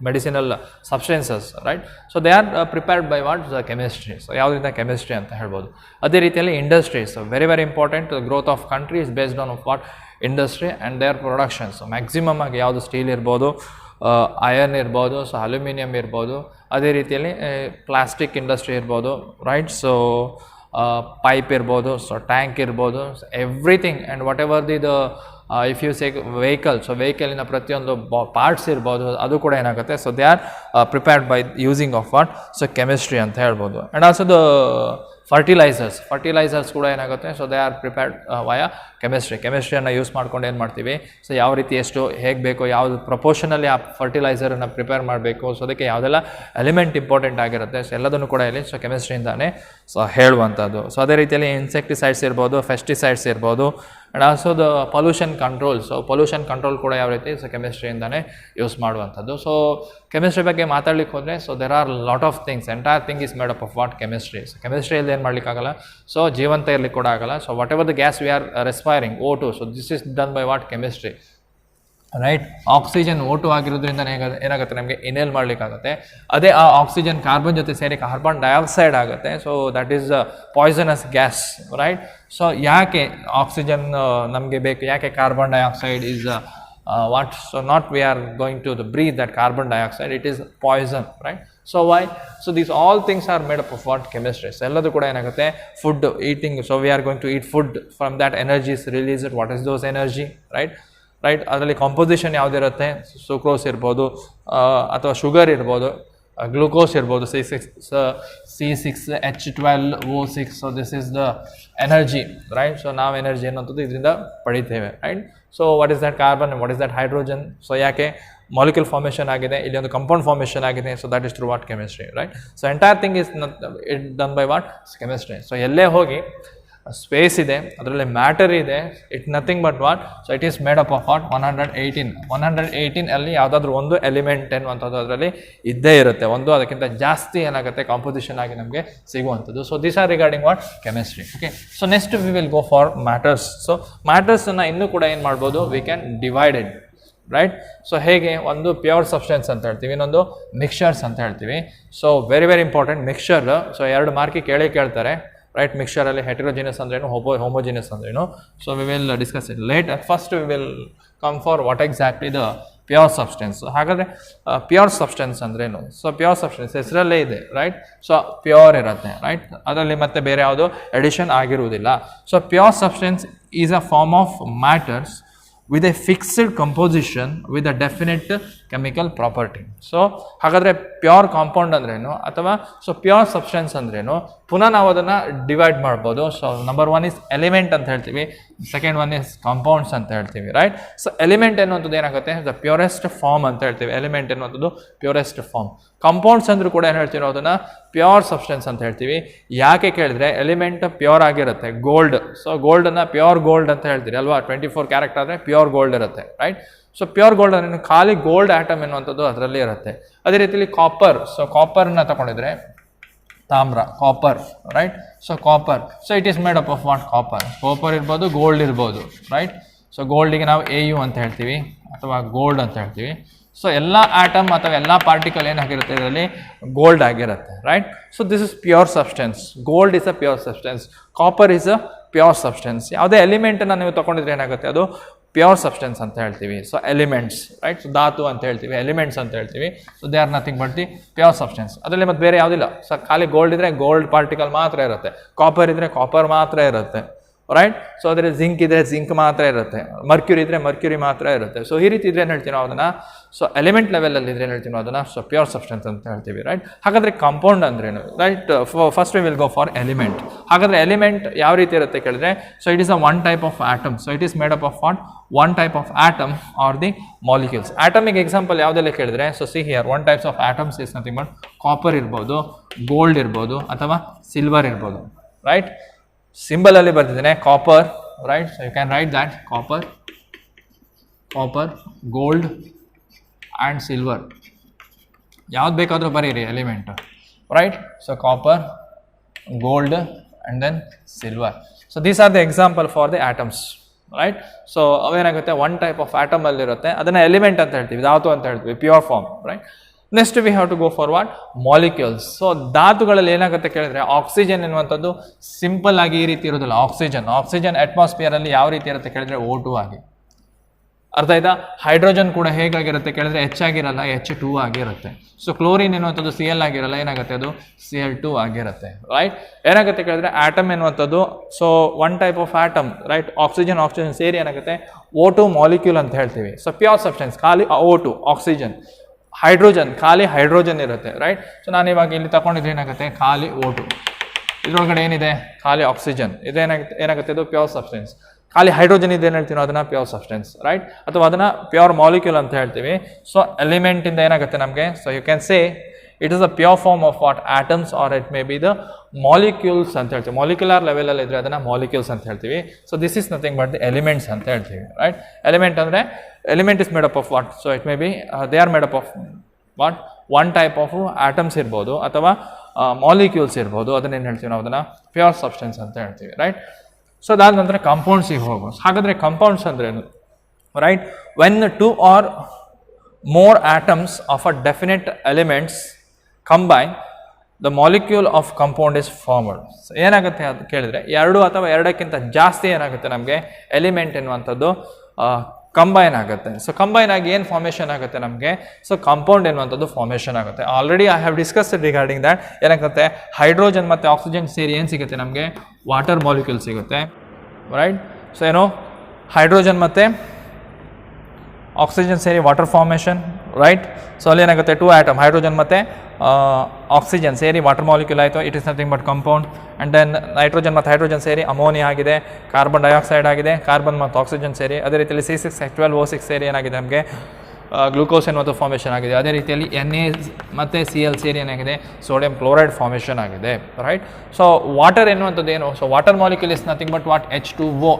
medicinal substances, right? So they are prepared by what the chemistry. So ಯಾವುದರಿಂದ chemistry ಅಂತ ಹೇಳ್ಬೋದು. ಅದೇ ರೀತಿಯಲ್ಲಿ industries very important. Growth of country is based on what industry and their productions. Maximum ಆಗಿ ಯಾವುದು steel ಇರ್ಬೋದು, iron ಇರ್ಬೋದು, so aluminium ಇರ್ಬೋದು, ಅದೇ ರೀತಿಯಲ್ಲಿ ಪ್ಲಾಸ್ಟಿಕ್ ಇಂಡಸ್ಟ್ರಿ ಇರ್ಬೋದು, ರೈಟ್? ಸೊ ಪೈಪ್ ಇರ್ಬೋದು, ಸೊ ಟ್ಯಾಂಕ್ ಇರ್ಬೋದು, everything. And whatever the if you say vehicle, so ವೆಹಿಕಲಿನ ಪ್ರತಿಯೊಂದು ಪಾರ್ಟ್ಸ್ ಇರ್ಬೋದು, ಅದು ಕೂಡ ಏನಾಗುತ್ತೆ, so they are prepared by using of what, so chemistry ಅಂತ ಹೇಳ್ಬೋದು. ಆ್ಯಂಡ್ ಆಲ್ಸೋ ದ ಫರ್ಟಿಲೈಸರ್ಸ್ ಕೂಡ ಏನಾಗುತ್ತೆ, so they are prepared via ಕೆಮಿಸ್ಟ್ರಿಯನ್ನು ಯೂಸ್ ಮಾಡ್ಕೊಂಡು ಏನು ಮಾಡ್ತೀವಿ, ಸೊ ಯಾವ ರೀತಿ ಎಷ್ಟು ಹೇಗೆ ಬೇಕೋ, ಯಾವುದು ಪ್ರಪೋರ್ಷನಲ್ಲಿ ಆ ಫರ್ಟಿಲೈಸರನ್ನು ಪ್ರಿಪೇರ್ ಮಾಡಬೇಕು, ಸೊ ಅದಕ್ಕೆ ಯಾವುದೆಲ್ಲ ಎಲಿಮೆಂಟ್ ಇಂಪಾರ್ಟೆಂಟ್ ಆಗಿರುತ್ತೆ, ಸೊ ಎಲ್ಲದನ್ನು ಕೂಡ ಇಲ್ಲಿ ಸೊ ಕೆಮಿಸ್ಟ್ರಿಯಿಂದಾನೇ ಸೊ ಹೇಳುವಂಥದ್ದು. ಸೊ ಅದೇ ರೀತಿಯಲ್ಲಿ ಇನ್ಸೆಕ್ಟಿಸೈಡ್ಸ್ ಇರ್ಬೋದು, ಫೆಸ್ಟಿಸೈಡ್ಸ್ ಇರ್ಬೋದು, and also the pollution control. So pollution control ಕೂಡ ಯಾವ ರೀತಿ, ಸೊ ಕೆಮಿಸ್ಟ್ರಿಯಿಂದಾನೇ ಯೂಸ್ ಮಾಡುವಂಥದ್ದು. ಸೊ ಕೆಮಿಸ್ಟ್ರಿ ಬಗ್ಗೆ ಮಾತಾಡ್ಲಿಕ್ಕೆ ಹೋದರೆ, so there are lot of things. Entire thing is made up of what chemistry. So ಕೆಮಿಸ್ಟ್ರಿಯಲ್ಲಿ ಏನು ಮಾಡಲಿಕ್ಕಾಗಲ್ಲ, ಸೊ ಜೀವಂತ ಇರಲಿಕ್ಕೆ ಕೂಡ ಆಗಲ್ಲ. So whatever the gas we are respiring, O2, so this is done by what chemistry, right? Oxygen O2 ಆಗಿರೋದ್ರಿಂದ ಏನಾಗುತ್ತೆ, ನಮಗೆ ಇನ್ಹೇಲ್ ಮಾಡಲಿಕ್ಕಾಗುತ್ತೆ. ಅದೇ ಆ ಆಕ್ಸಿಜನ್ ಕಾರ್ಬನ್ ಜೊತೆ ಸೇರಿ ಕಾರ್ಬನ್ ಡೈಆಕ್ಸೈಡ್ ಆಗುತ್ತೆ. So that is poisonous gas, right? So ಯಾಕೆ oxygen ನಮಗೆ ಬೇಕು, ಯಾಕೆ carbon dioxide is what? So not we are going to breathe that carbon dioxide, it is poison, right? So why? So these all things are made up of what chemistry. So ಎಲ್ಲದು ಕೂಡ ಏನಾಗುತ್ತೆ, food eating. So we are going to eat food, from that energy is released. What is those energy, right? ಅದರಲ್ಲಿ composition ಯಾವುದಿರುತ್ತೆ, sucrose ಇರ್ಬೋದು, ಅಥವಾ sugar ಇರ್ಬೋದು, glucose ಇರ್ಬೋದು, C6H12O6. So this is the energy, right? So ನಾವು energy ಅನ್ನೋಂಥದ್ದು ಇದರಿಂದ ಪಡಿತೇವೆ, right? So what is that carbon, what is that hydrogen? So ಯಾಕೆ ಮಾಲಿಕ್ಯೂಲ್ ಫಾರ್ಮೇಷನ್ ಆಗಿದೆ, ಇಲ್ಲಿ ಒಂದು ಕಂಪೌಂಡ್ ಫಾರ್ಮೇಷನ್ ಆಗಿದೆ. So that is through what chemistry, right? So entire thing is it done by what chemistry. So ಎಲ್ಲೇ ಹೋಗಿ space ಇದೆ, ಅದರಲ್ಲಿ matter ಇದೆ, it nothing but what, so it is made up of what 118 ಅಲ್ಲಿ ಯಾವುದಾದ್ರೂ ಒಂದು element ಎನ್ನುವಂಥದ್ದು ಅದರಲ್ಲಿ ಇದ್ದೇ ಇರುತ್ತೆ. ಒಂದು ಅದಕ್ಕಿಂತ ಜಾಸ್ತಿ ಏನಾಗುತ್ತೆ ಕಾಂಪೋಸಿಷನ್ ಆಗಿ ನಮಗೆ ಸಿಗುವಂಥದ್ದು. So this are regarding what chemistry. Okay, so next we will go for matters. So ಮ್ಯಾಟರ್ಸನ್ನು ಇನ್ನೂ ಕೂಡ ಏನು ಮಾಡ್ಬೋದು, we can divided, right? So ಹೇಗೆ, ಒಂದು ಪ್ಯೂರ್ ಸಬ್ಸ್ಟೆನ್ಸ್ ಅಂತ ಹೇಳ್ತೀವಿ, ಇನ್ನೊಂದು ಮಿಕ್ಸ್ಚರ್ಸ್ ಅಂತ ಹೇಳ್ತೀವಿ. So very important mixture. So 2 ಮಾರ್ಕಿಗೆ ಕೇಳ್ತಾರೆ, ರೈಟ್? ಮಿಕ್ಸ್ಚರಲ್ಲಿ ಹೆಟೆರೋಜಿನಿಯಸ್ ಅಂದ್ರೇನು, ಹೋಮೋಜಿನಿಯಸ್ ಅಂದ್ರೇನು? So we will discuss it later. First we will come for what exactly the pure substance. ಹಾಗಾದರೆ ಪ್ಯೂರ್ ಸಬ್ಸ್ಟೆನ್ಸ್ ಅಂದ್ರೇನು? ಸೊ ಪ್ಯೂರ್ ಸಬ್ಸ್ಟೆನ್ಸ್ ಹೆಸರಲ್ಲೇ ಇದೆ, ರೈಟ್? ಸೊ ಪ್ಯೂರ್ ಇರುತ್ತೆ, ರೈಟ್? ಅದರಲ್ಲಿ ಮತ್ತೆ ಬೇರೆ ಯಾವುದು ಎಡಿಷನ್ ಆಗಿರುವುದಿಲ್ಲ. So pure substance is a form of matters with a fixed composition with a definite chemical property. So ಹಾಗಾದರೆ ಪ್ಯೂರ್ ಕಾಂಪೌಂಡ್ ಅಂದ್ರೇನು ಅಥವಾ ಸೊ ಪ್ಯೂರ್ ಸಬ್ಸ್ಟೆನ್ಸ್ ಅಂದ್ರೇನು, ಪುನಃ ನಾವು ಅದನ್ನು ಡಿವೈಡ್ ಮಾಡ್ಬೋದು. ಸೊ ನಂಬರ್ 1 ಇಸ್ ಎಲಿಮೆಂಟ್ ಅಂತ ಹೇಳ್ತೀವಿ, ಸೆಕೆಂಡ್ 1 ಇಸ್ ಕಾಂಪೌಂಡ್ಸ್ ಅಂತ ಹೇಳ್ತೀವಿ, ರೈಟ್. ಸೊ ಎಲಿಮೆಂಟ್ ಎನ್ನುವಂಥದ್ದು ಏನಾಗುತ್ತೆ, ದ ಪ್ಯೂರೆಸ್ಟ್ ಫಾರ್ಮ್ ಅಂತ ಹೇಳ್ತೀವಿ. ಎಲಿಮೆಂಟ್ ಎನ್ನುವಂಥದ್ದು ಪ್ಯೂರೆಸ್ಟ್ ಫಾರ್ಮ್. ಕಾಂಪೌಂಡ್ಸ್ ಅಂದರೂ ಕೂಡ ಏನು ಹೇಳ್ತೀವಿ, ಅದನ್ನು ಪ್ಯೂರ್ ಸಬ್ಸ್ಟೆನ್ಸ್ ಅಂತ ಹೇಳ್ತೀವಿ. ಯಾಕೆ ಕೇಳಿದ್ರೆ ಎಲಿಮೆಂಟ್ ಪ್ಯೂರ್ ಆಗಿರುತ್ತೆ. ಗೋಲ್ಡ್, ಸೊ ಗೋಲ್ಡನ್ನು ಪ್ಯೂರ್ ಗೋಲ್ಡ್ ಅಂತ ಹೇಳ್ತೀರಿ ಅಲ್ವಾ, 24 ಕ್ಯಾರೆಕ್ಟ್ ಆದರೆ ಪ್ಯೂರ್ ಗೋಲ್ಡ್ ಇರುತ್ತೆ, ರೈಟ್. ಸೊ ಪ್ಯೂರ್ ಗೋಲ್ಡ್ ಅಂದರೆ ಖಾಲಿ ಗೋಲ್ಡ್ ಆಟಮ್ ಎನ್ನುವಂಥದ್ದು ಅದರಲ್ಲಿ ಇರುತ್ತೆ. ಅದೇ ರೀತಿಯಲ್ಲಿ ಕಾಪರ್, ಸೊ ಕಾಪರ್ನ ತಗೊಂಡಿದ್ರೆ ತಾಮ್ರ, copper, right. So copper, so it is made up of what, copper ಇರ್ಬೋದು, ಗೋಲ್ಡ್ ಇರ್ಬೋದು, ರೈಟ್. ಸೊ ಗೋಲ್ಡಿಗೆ ನಾವು AU ಅಂತ ಹೇಳ್ತೀವಿ ಅಥವಾ ಗೋಲ್ಡ್ ಅಂತ ಹೇಳ್ತೀವಿ. ಸೊ ಎಲ್ಲ ಆಟಮ್ ಅಥವಾ ಎಲ್ಲ ಪಾರ್ಟಿಕಲ್ ಏನಾಗಿರುತ್ತೆ ಇದರಲ್ಲಿ ಗೋಲ್ಡ್ ಆಗಿರುತ್ತೆ, right. So this is pure substance. Gold is a pure substance, copper is a pure substance. ಯಾವುದೇ ಎಲಿಮೆಂಟನ್ನು ನೀವು ತೊಗೊಂಡಿದ್ರೆ ಏನಾಗುತ್ತೆ, ಅದು ಪ್ಯೂರ್ ಸಬ್ಸ್ಟೆನ್ಸ್ ಅಂತ ಹೇಳ್ತೀವಿ. So elements, right. ಸೊ ಧಾತು ಅಂತ ಹೇಳ್ತೀವಿ, ಎಲಿಮೆಂಟ್ಸ್ ಅಂತ ಹೇಳ್ತೀವಿ. So they R nothing but the pure substance. ಅದರಲ್ಲಿ ಮತ್ತೆ ಬೇರೆ ಯಾವುದಿಲ್ಲ. ಸೊ ಖಾಲಿ ಗೋಲ್ಡ್ ಇದ್ರೆ ಗೋಲ್ಡ್ ಪಾರ್ಟಿಕಲ್ ಮಾತ್ರ ಇರುತ್ತೆ, ಕಾಪರ್ ಇದ್ರೆ ಕಾಪರ್ ಮಾತ್ರ ಇರುತ್ತೆ, ರೈಟ್. ಸೊ ಅದರ ಜಿಂಕ್ ಇದ್ರೆ ಜಿಂಕ್ ಮಾತ್ರ ಇರುತ್ತೆ, ಮರ್ಕ್ಯೂರಿ ಇದ್ರೆ ಮರ್ಕ್ಯೂರಿ ಮಾತ್ರ ಇರುತ್ತೆ. ಸೊ ಈ ರೀತಿ ಇದ್ರೆ ಏನು ಹೇಳ್ತೀವಿ ನಾವು ಅದನ್ನು, ಸೊ ಎಲಿಮೆಂಟ್ ಲೆವೆಲಲ್ಲಿ ಇದ್ರೆ ಏನು ಹೇಳ್ತೀವಿ ಅದನ್ನು ಸೊ ಪ್ಯೂರ್ ಸಬ್ಸ್ಟೆನ್ಸ್ ಅಂತ ಹೇಳ್ತೀವಿ, ರೈಟ್. ಹಾಗಾದರೆ ಕಾಂಪೌಂಡ್ ಅಂದ್ರೇನು, right. First we will go for element. ಹಾಗಾದರೆ ಎಲಿಮೆಂಟ್ ಯಾವ ರೀತಿ ಇರುತ್ತೆ ಕೇಳಿದ್ರೆ, so it is a one type of atom. So it is made up of what, one type of atom are the molecules. ಆಟಮಿಗೆ example ಯಾವುದೆಲ್ಲ ಕೇಳಿದ್ರೆ, so see here one types of atoms is nothing but copper ಇರ್ಬೋದು, gold ಇರ್ಬೋದು ಅಥವಾ silver ಇರ್ಬೋದು, right. Symbol ಅಲ್ಲಿ ಬರ್ತಿದ್ದೇನೆ copper, right. So you can right that copper, gold and silver. ಯಾವ್ದು ಬೇಕಾದರೂ ಬರೀರಿ element, right. So copper, gold and then silver. So these are the example for the atoms, right. So ಅವೇನಾಗುತ್ತೆ, one type of atom ಅಲ್ಲಿರುತ್ತೆ, ಅದನ್ನು element ಅಂತ ಹೇಳ್ತೀವಿ, ಧಾತು ಅಂತ ಹೇಳ್ತೀವಿ, pure form, right. Next we have to go for what, molecules. So ಧಾತುಗಳಲ್ಲಿ ಏನಾಗುತ್ತೆ ಕೇಳಿದ್ರೆ, ಆಕ್ಸಿಜನ್ ಎನ್ನುವಂಥದ್ದು ಸಿಂಪಲ್ ಆಗಿ ಈ ರೀತಿ ಇರೋದಿಲ್ಲ. ಆಕ್ಸಿಜನ್ ಅಟ್ಮಾಸ್ಫಿಯರಲ್ಲಿ ಯಾವ ರೀತಿ ಇರುತ್ತೆ ಕೇಳಿದ್ರೆ O2 ಆಗಿ, ಅರ್ಥ ಆಯ್ತಾ. ಹೈಡ್ರೋಜನ್ ಕೂಡ ಹೇಗಾಗಿರುತ್ತೆ ಕೇಳಿದ್ರೆ ಹೆಚ್ಚಾಗಿರಲ್ಲ, H2 ಆಗಿರುತ್ತೆ. ಸೊ ಕ್ಲೋರಿನ್ ಎನ್ನುವಂಥದ್ದು Cl ಆಗಿರಲ್ಲ, ಏನಾಗುತ್ತೆ ಅದು Cl2 ಆಗಿರುತ್ತೆ, ರೈಟ್. ಏನಾಗುತ್ತೆ ಕೇಳಿದ್ರೆ ಆಟಮ್ ಎನ್ನುವಂಥದ್ದು, so one type of atom, right. Oxygen ಸೇರಿ ಏನಾಗುತ್ತೆ O2 ಮಾಲಿಕ್ಯೂಲ್ ಅಂತ ಹೇಳ್ತೀವಿ. ಸೊ ಪ್ಯೂರ್ ಸಬ್ಸ್ಟೆನ್ಸ್ ಖಾಲಿ O2 ಆಕ್ಸಿಜನ್. ಹೈಡ್ರೋಜನ್ ಖಾಲಿ ಹೈಡ್ರೋಜನ್ ಇರುತ್ತೆ, ರೈಟ್. ಸೊ ನಾನು ಇವಾಗ ಇಲ್ಲಿ ತಗೊಂಡಿದ್ರೆ ಏನಾಗುತ್ತೆ, ಖಾಲಿ O2, ಇದ್ರೊಳಗಡೆ ಏನಿದೆ ಖಾಲಿ ಆಕ್ಸಿಜನ್, ಏನಾಗುತ್ತೆ ಇದು ಪ್ಯೂರ್ ಸಬ್ಸ್ಟೆನ್ಸ್. ಖಾಲಿ ಹೈಡ್ರೋಜನ್ ಇದೆ ಏನು ಹೇಳ್ತೀವಿ ಅದನ್ನು ಪ್ಯೂರ್ ಸಬ್ಸ್ಟೆನ್ಸ್, ರೈಟ್. ಅಥವಾ ಅದನ್ನು ಪ್ಯೂರ್ ಮಾಲಿಕ್ಯೂಲ್ ಅಂತ ಹೇಳ್ತೀವಿ. ಸೊ ಎಲಿಮೆಂಟಿಂದ ಏನಾಗುತ್ತೆ ನಮಗೆ, so you can say it is a pure form of what atoms or it may be the molecules ಅಂತ ಹೇಳ್ತೀವಿ. ಮಾಲಿಕ್ಯುಲರ್ ಲೆವೆಲಲ್ಲಿ ಇದ್ರೆ ಅದನ್ನು ಮಾಲಿಕ್ಯೂಲ್ಸ್ ಅಂತ ಹೇಳ್ತೀವಿ. So this is nothing but the elements ಅಂತ ಹೇಳ್ತೀವಿ, ರೈಟ್. ಎಲಿಮೆಂಟ್ ಅಂದರೆ element is made up of what, so it may be they are made up of what, one type of atoms ಇರ್ಬೋದು ಅಥವಾ ಮಾಲಿಕ್ಯೂಲ್ಸ್ ಇರ್ಬೋದು. ಅದನ್ನೇನು ಹೇಳ್ತೀವಿ ನಾವು ಅದನ್ನು ಪ್ಯೂರ್ ಸಬ್ಸ್ಟೆನ್ಸ್ ಅಂತ ಹೇಳ್ತೀವಿ, ರೈಟ್. ಸೊ ಅದಾದ ನಂತರ ಕಾಂಪೌಂಡ್ಸಿಗೆ ಹೋಗೋ. ಹಾಗಾದರೆ ಕಾಂಪೌಂಡ್ಸ್ ಅಂದ್ರೇನು, right. When 2 or more atoms of a definite elements combine, the molecule of compound is formed. ಏನಾಗುತ್ತೆ ಅಂತ ಕೇಳಿದ್ರೆ, 2 ಅಥವಾ 2ಕ್ಕಿಂತ ಜಾಸ್ತಿ ಏನಾಗುತ್ತೆ ನಮಗೆ ಎಲಿಮೆಂಟ್ ಎನ್ನುವಂಥದ್ದು ಕಂಬೈನ್ ಆಗುತ್ತೆ. ಸೊ ಕಂಬೈನ್ ಆಗಿ ಏನು ಫಾರ್ಮೇಷನ್ ಆಗುತ್ತೆ ನಮಗೆ, ಸೊ ಕಾಂಪೌಂಡ್ ಎನ್ನುವಂಥದ್ದು ಫಾರ್ಮೇಷನ್ ಆಗುತ್ತೆ. Already I have discussed regarding that. ಏನಾಗುತ್ತೆ, ಹೈಡ್ರೋಜನ್ ಮತ್ತು ಆಕ್ಸಿಜನ್ ಸೇರಿ ಏನು ಸಿಗುತ್ತೆ ನಮಗೆ, ವಾಟರ್ ಮಾಲಿಕ್ಯೂಲ್ ಸಿಗುತ್ತೆ, ರೈಟ್. ಸೊ ಏನು, ಹೈಡ್ರೋಜನ್ ಮತ್ತು ಆಕ್ಸಿಜನ್ ಸೇರಿ ವಾಟರ್ ಫಾರ್ಮೇಷನ್, ರೈಟ್. ಸೊ ಅಲ್ಲಿ ಏನಾಗುತ್ತೆ, 2 ಆಟಮ್ ಹೈಡ್ರೋಜನ್ ಮತ್ತು ಆಕ್ಸಿಜನ್ ಸೇರಿ ವಾಟರ್ ಮಾಲಿಕ್ಯೂಲ್ ಆಯಿತು, it is nothing but compound. And then nitrogen ಮತ್ತು ಹೈಡ್ರೋಜನ್ ಸೇರಿ ಅಮೋನಿಯಾ ಆಗಿದೆ, ಕಾರ್ಬನ್ ಡೈಆಕ್ಸೈಡ್ ಆಗಿದೆ, ಕಾರ್ಬನ್ ಮತ್ತು ಆಕ್ಸಿಜನ್ ಸೇರಿ. ಅದೇ ರೀತಿಯಲ್ಲಿ C6H12O6 ಸೇರಿ ಏನಾಗಿದೆ ನಮಗೆ ಗ್ಲೂಕೋಸ್ ಎನ್ನುವಂಥ ಫಾರ್ಮೇಷನ್ ಆಗಿದೆ. ಅದೇ ರೀತಿಯಲ್ಲಿ Na ಮತ್ತು Cl ಸೇರಿ ಏನಾಗಿದೆ, ಸೋಡಿಯಂ ಕ್ಲೋರೈಡ್ ಫಾರ್ಮೇಷನ್ ಆಗಿದೆ, ರೈಟ್. ಸೊ ವಾಟರ್ ಎನ್ನುವಂಥದ್ದು ಏನು, so water molecule is nothing but what, H2O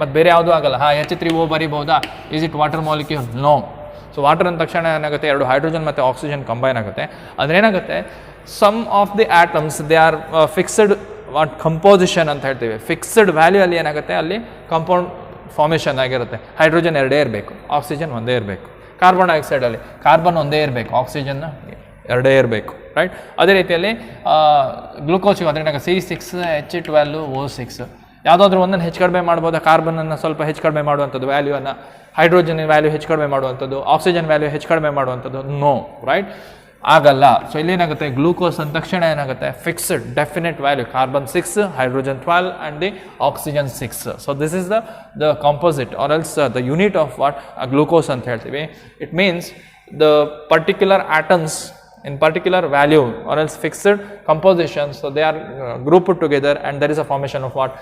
ಮತ್ತು ಬೇರೆ ಯಾವುದೂ ಆಗಲ್ಲ. H3O ಬರೀಬಹುದಾ, is it water molecule, no. So water ಅಂದ ತಕ್ಷಣ ಏನಾಗುತ್ತೆ, 2 ಹೈಡ್ರೋಜನ್ ಮತ್ತು ಆಕ್ಸಿಜನ್ ಕಂಬೈನ್ ಆಗುತ್ತೆ. ಅದೇನಾಗುತ್ತೆ, some of the atoms they are fixed what composition ಅಂತ ಹೇಳ್ತೀವಿ. ಫಿಕ್ಸ್ಡ್ ವ್ಯಾಲ್ಯೂ ಅಲ್ಲಿ ಏನಾಗುತ್ತೆ, ಅಲ್ಲಿ ಕಾಂಪೌಂಡ್ ಫಾರ್ಮೇಷನ್ ಆಗಿರುತ್ತೆ. ಹೈಡ್ರೋಜನ್ 2 ಇರಬೇಕು, ಆಕ್ಸಿಜನ್ 1 ಇರಬೇಕು. ಕಾರ್ಬನ್ ಡೈಆಕ್ಸೈಡಲ್ಲಿ ಕಾರ್ಬನ್ 1 ಇರಬೇಕು, ಆಕ್ಸಿಜನ್ 2 ಇರಬೇಕು, ರೈಟ್. ಅದೇ ರೀತಿಯಲ್ಲಿ ಗ್ಲೂಕೋಸಿಗೆ ಅದರಿಂದ C6H12O6 ಯಾವುದಾದ್ರೂ ಒಂದನ್ನು ಹೆಚ್ಚು ಕಡಿಮೆ ಮಾಡ್ಬೋದಾ, ಕಾರ್ಬನನ್ನು ಸ್ವಲ್ಪ ಹೆಚ್ಚು ಕಡಿಮೆ ಮಾಡುವಂಥದ್ದು ವ್ಯಾಲ್ಯೂವನ್ನು, ಹೈಡ್ರೋಜನ್ ವ್ಯಾಲ್ಯೂ ಹೆಚ್ಚು ಕಡಿಮೆ ಮಾಡುವಂಥದ್ದು, ಆಕ್ಸಿಜನ್ ವ್ಯಾಲ್ಯೂ ಹೆಚ್ಚು ಕಡಿಮೆ ಮಾಡುವಂಥದ್ದು, ನೋ, ರೈಟ್. ಆಗಲ್ಲ. ಸೊ ಇಲ್ಲಿ ಏನಾಗುತ್ತೆ, ಗ್ಲೂಕೋಸ್ ಅಂದ ತಕ್ಷಣ ಏನಾಗುತ್ತೆ, fixed definite value, carbon 6, hydrogen 12 and the oxygen 6. So this is the composite or else the unit of what glucose ಅಂತ ಹೇಳ್ತೀವಿ. It means the particular atoms in particular value or else fixed composition, so they are grouped together and there is a formation of what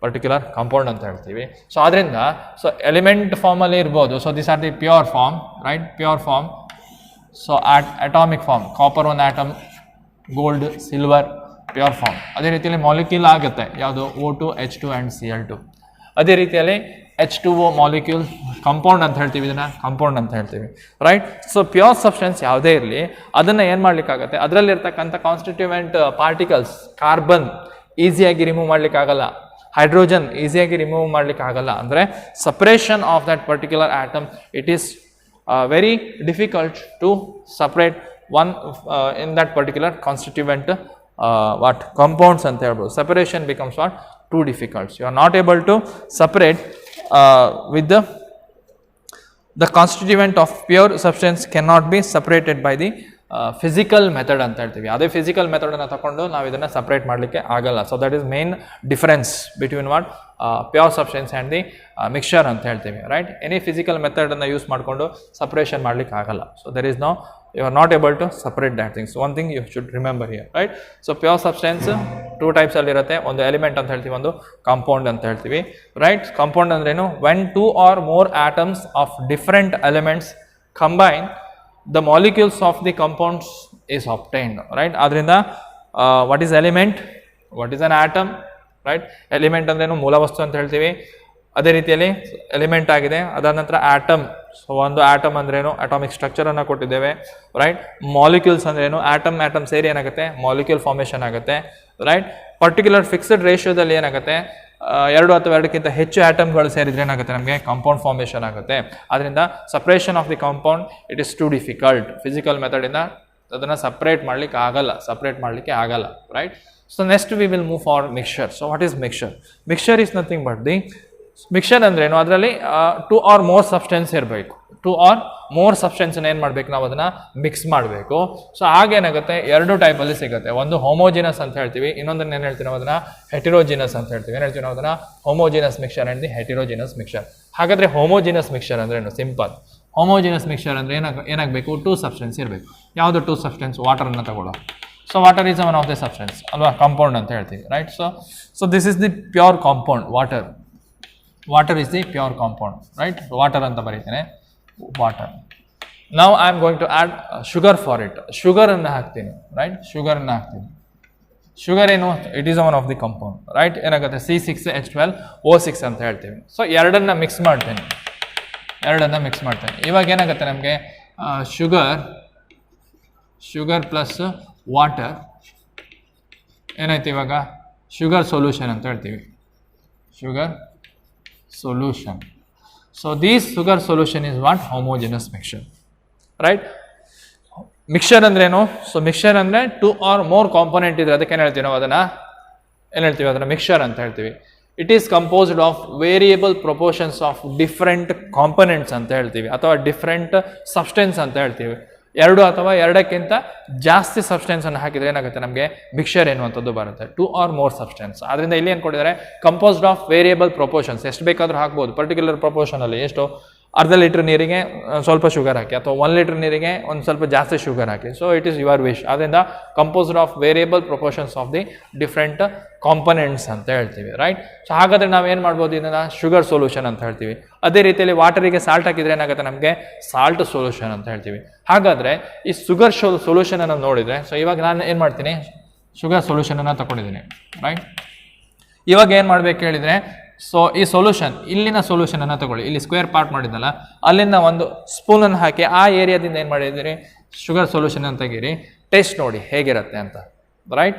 particular compound ಅಂತ ಹೇಳ್ತೀವಿ. So ಅದರಿಂದ so element formally ಇರ್ಬೋದು. So this are the pure form, right, pure form. So atomic form, copper 1 atom, gold, silver, pure form. ಅದೇ ರೀತಿಯಲ್ಲಿ molecule ಆಗುತ್ತೆ, ಯಾವುದು O2, H2 and Cl2. ಅದೇ ರೀತಿಯಲ್ಲಿ H2O ಮಾಲಿಕ್ಯೂಲ್ ಕಂಪೌಂಡ್ ಅಂತ ಹೇಳ್ತೀವಿ, ಇದನ್ನು ಕಂಪೌಂಡ್ ಅಂತ ಹೇಳ್ತೀವಿ, ರೈಟ್. ಸೊ ಪ್ಯೂರ್ ಸಬ್ಸ್ಟೆನ್ಸ್ ಯಾವುದೇ ಇರಲಿ ಅದನ್ನು ಏನು ಮಾಡಲಿಕ್ಕಾಗತ್ತೆ, ಅದರಲ್ಲಿರ್ತಕ್ಕಂಥ ಕಾನ್ಸ್ಟಿಟ್ಯೂಯೆಂಟ್ ಪಾರ್ಟಿಕಲ್ಸ್, ಕಾರ್ಬನ್ ಈಸಿಯಾಗಿ ರಿಮೂವ್ ಮಾಡಲಿಕ್ಕಾಗಲ್ಲ, ಹೈಡ್ರೋಜನ್ ಈಸಿಯಾಗಿ ರಿಮೂವ್ ಮಾಡಲಿಕ್ಕಾಗಲ್ಲ. ಅಂದರೆ separation of that particular atom, it is very difficult to separate one in that particular constituent what compounds ಅಂತ ಹೇಳ್ಬೋದು. Separation becomes what too difficult. You are not able to separate with the constituent of pure substance cannot be separated by the physical method ಅಂತ ಹೇಳ್ತೀವಿ. ಅದೇ physical ಮೆಥಡನ್ನು ತಗೊಂಡು ನಾವು ಇದನ್ನು separate ಮಾಡಲಿಕ್ಕೆ ಆಗಲ್ಲ. So that is main difference between what pure substance and the mixture ಅಂತ ಹೇಳ್ತೀವಿ, ರೈಟ್. ಎನಿ ಫಿಸಿಕಲ್ ಮೆಥಡನ್ನು ಯೂಸ್ ಮಾಡಿಕೊಂಡು ಸಪ್ರೇಷನ್ ಮಾಡಲಿಕ್ಕೆ ಆಗಲ್ಲ. So there is no, you are not able to separate that things. One thing you should remember here, right. So pure substance 2 ಟೈಪ್ಸಲ್ಲಿರುತ್ತೆ, ಒಂದು element ಅಂತ ಹೇಳ್ತೀವಿ, ಒಂದು ಕಾಂಪೌಂಡ್ ಅಂತ ಹೇಳ್ತೀವಿ, ರೈಟ್. ಕಾಂಪೌಂಡ್ ಅಂದ್ರೇನು, when 2 or more atoms of different elements combine, the molecules of the compounds is obtained, right. adrinda what is element, what is an atom, right. element ಅಂದ್ರೇನು, ಮೂಲ ವಸ್ತು ಅಂತ ಹೇಳ್ತೀವಿ. ಅದೇ ರೀತಿಯಲ್ಲಿ ಎಲಿಮೆಂಟ್ ಆಗಿದೆ, ಅದಾದ ನಂತರ ಆಟಮ್. ಸೊ ಒಂದು ಆಟಮ್ ಅಂದ್ರೇನು, ಅಟಾಮಿಕ್ ಸ್ಟ್ರಕ್ಚರ್ ಅನ್ನು ಕೊಟ್ಟಿದ್ದೇವೆ, ರೈಟ್. ಮಾಲಿಕ್ಯೂಲ್ಸ್ ಅಂದ್ರೇನು, ಆಟಮ್ ಸೇರಿ ಏನಾಗುತ್ತೆ, ಮಾಲಿಕ್ಯೂಲ್ ಫಾರ್ಮೇಷನ್ ಆಗುತ್ತೆ, ರೈಟ್. ಪರ್ಟಿಕ್ಯುಲರ್ ಫಿಕ್ಸ್ಡ್ ರೇಷಿಯೋದಲ್ಲಿ ಏನಾಗುತ್ತೆ, 2 ಅಥವಾ 2ಕ್ಕಿಂತ ಹೆಚ್ಚು ಆಟಮ್ಗಳು ಸೇರಿದ್ರೆ ಏನಾಗುತ್ತೆ, ನಮಗೆ ಕಾಂಪೌಂಡ್ ಫಾರ್ಮೇಷನ್ ಆಗುತ್ತೆ. ಅದರಿಂದ separation of the compound it is too difficult. Physical ಮೆಥಡಿಂದ ಅದನ್ನು ಸಪ್ರೇಟ್ ಮಾಡಲಿಕ್ಕೆ ಆಗಲ್ಲ, right. So next we will move for mixture. So what is mixture? Mixture is nothing but the, mixture ಅಂದ್ರೇನು, ಅದರಲ್ಲಿ 2 or more ಸಬ್ಸ್ಟೆನ್ಸ್ ಇರಬೇಕು. 2 or more ಸಬ್ಸ್ಟೆನ್ಸನ್ನ ಏನು ಮಾಡಬೇಕು, ನಾವು ಅದನ್ನು ಮಿಕ್ಸ್ ಮಾಡಬೇಕು. ಸೊ ಆಗೇನಾಗುತ್ತೆ, 2 ಟೈಪಲ್ಲಿ ಸಿಗುತ್ತೆ. ಒಂದು ಹೋಮೋಜಿನಸ್ ಅಂತ ಹೇಳ್ತೀವಿ, ಇನ್ನೊಂದನ್ನು ಏನು ಹೇಳ್ತೀವಿ ನಾವು, ಅದನ್ನು ಹೆಟಿರೋಜಿನಸ್ ಅಂತ ಹೇಳ್ತೀವಿ. ಏನು ಹೇಳ್ತೀವಿ ನಾವು ಅದನ್ನು, homogeneous mixture and the heterogeneous mixture. ಹಾಗಾದರೆ ಹೋಮೋಜಿನಸ್ ಮಿಕ್ಸ್ಚರ್ ಅಂದ್ರೇನು? ಸಿಂಪಲ್. ಹೋಮೋಜಿನಸ್ ಮಿಕ್ಸ್ಚರ್ ಅಂದರೆ ಏನಾಗಬೇಕು, 2 ಸಬ್ಸ್ಟೆನ್ಸ್ ಇರಬೇಕು. ಯಾವುದು 2 ಸಬ್ಸ್ಟೆನ್ಸ್? ವಾಟರನ್ನು ತಗೊಳ್ಳೋ. So water is one of the substance ಅಲ್ವಾ, ಕಾಂಪೌಂಡ್ ಅಂತ ಹೇಳ್ತೀವಿ, right. So this is the pure compound, water is the pure compound, right. Water ಅಂತ ಬರೀತೇನೆ, ವಾಟರ್. ನಾವು I am going to add sugar for it. ಶುಗರನ್ನು ಹಾಕ್ತೀನಿ, right. ಶುಗರನ್ನು ಹಾಕ್ತೀನಿ. ಶುಗರ್ ಏನು, it is one of the compound, right. ಏನಾಗುತ್ತೆ, C6H12O6 ಅಂತ ಹೇಳ್ತೀವಿ. ಸೊ ಎರಡನ್ನು ಮಿಕ್ಸ್ ಮಾಡ್ತೇನೆ. ಇವಾಗ ಏನಾಗುತ್ತೆ ನಮಗೆ, ಶುಗರ್ ಪ್ಲಸ್ ವಾಟರ್ ಏನಾಯ್ತು, ಇವಾಗ ಶುಗರ್ ಸೊಲ್ಯೂಷನ್ ಅಂತ ಹೇಳ್ತೀವಿ, sugar solution. So this sugar solution is what, homogeneous mixture, right. Mixture ಅಂದ್ರೇನು? ಸೊ ಮಿಕ್ಸ್ಚರ್ ಅಂದರೆ 2 or more ಕಾಂಪೊನೆಂಟ್ ಇದ್ರೆ ಅದಕ್ಕೆ ಏನು ಹೇಳ್ತೀವಿ ನಾವು, ಅದನ್ನು ಮಿಕ್ಸ್ಚರ್ ಅಂತ ಹೇಳ್ತೀವಿ. It is composed of variable proportions of different components ಅಂತ ಹೇಳ್ತೀವಿ, ಅಥವಾ ಡಿಫ್ರೆಂಟ್ ಸಬ್ಸ್ಟೆನ್ಸ್ ಅಂತ ಹೇಳ್ತೀವಿ. 2 ಅಥವಾ 2ಕ್ಕಿಂತ ಜಾಸ್ತಿ ಸಬ್ಸ್ಟೆನ್ಸನ್ನು ಹಾಕಿದರೆ ಏನಾಗುತ್ತೆ, ನಮಗೆ ಮಿಕ್ಸ್ಚರ್ ಎನ್ನುವಂಥದ್ದು ಬರುತ್ತೆ. 2 or more ಸಬ್ಸ್ಟೆನ್ಸ್. ಅದರಿಂದ ಇಲ್ಲಿ ಏನು ಕೊಟ್ಟಿದ್ದಾರೆ, ಕಂಪೋಸ್ಡ್ ಆಫ್ ವೇರಿಯಬಲ್ ಪ್ರೊಪೋರ್ಷನ್ಸ್. ಎಷ್ಟು ಬೇಕಾದರೂ ಹಾಕ್ಬೋದು, ಪರ್ಟಿಕ್ಯುಲರ್ ಪ್ರೊಪೋರ್ಷನಲ್ಲಿ. ಎಷ್ಟು, ಅರ್ಧ ಲೀಟ್ರ್ ನೀರಿಗೆ ಸ್ವಲ್ಪ ಶುಗರ್ ಹಾಕಿ, ಅಥವಾ 1 ಲೀಟ್ರ್ ನೀರಿಗೆ ಒಂದು ಸ್ವಲ್ಪ ಜಾಸ್ತಿ ಶುಗರ್ ಹಾಕಿ. So it is your wish. ಅದರಿಂದ composed of variable proportions of the different components ಅಂತ ಹೇಳ್ತೀವಿ, ರೈಟ್. ಸೊ ಹಾಗಾದರೆ ನಾವು ಏನು ಮಾಡ್ಬೋದು, ಇದನ್ನು ಶುಗರ್ ಸೊಲ್ಯೂಷನ್ ಅಂತ ಹೇಳ್ತೀವಿ. ಅದೇ ರೀತಿಯಲ್ಲಿ ವಾಟರಿಗೆ ಸಾಲ್ಟ್ ಹಾಕಿದರೆ ಏನಾಗುತ್ತೆ, ನಮಗೆ ಸಾಲ್ಟ್ ಸೊಲ್ಯೂಷನ್ ಅಂತ ಹೇಳ್ತೀವಿ. ಹಾಗಾದರೆ ಈ ಶುಗರ್ ಸೊಲ್ಯೂಷನನ್ನು ನೋಡಿದರೆ, ಸೊ ಇವಾಗ ನಾನು ಏನು ಮಾಡ್ತೀನಿ, ಶುಗರ್ ಸೊಲ್ಯೂಷನನ್ನು ತಗೊಂಡಿದ್ದೀನಿ, ರೈಟ್. ಇವಾಗ ಏನು ಮಾಡಬೇಕು ಹೇಳಿದರೆ, ಸೊ ಈ ಸೊಲ್ಯೂಷನ್, ಇಲ್ಲಿನ ಸೊಲ್ಯೂಷನನ್ನು ತಗೊಳ್ಳಿ, ಇಲ್ಲಿ ಸ್ಕ್ವೇರ್ ಪಾರ್ಟ್ ಮಾಡಿದ್ನಲ್ಲ, ಅಲ್ಲಿಂದ ಒಂದು ಸ್ಪೂನನ್ನು ಹಾಕಿ ಆ ಏರಿಯಾದಿಂದ ಏನು ಮಾಡಿದ್ದೀರಿ, ಶುಗರ್ ಸೊಲ್ಯೂಷನ್ ಅಂತ ತೆಗೀರಿ. ಟೇಸ್ಟ್ ನೋಡಿ ಹೇಗಿರುತ್ತೆ ಅಂತ, ರೈಟ್.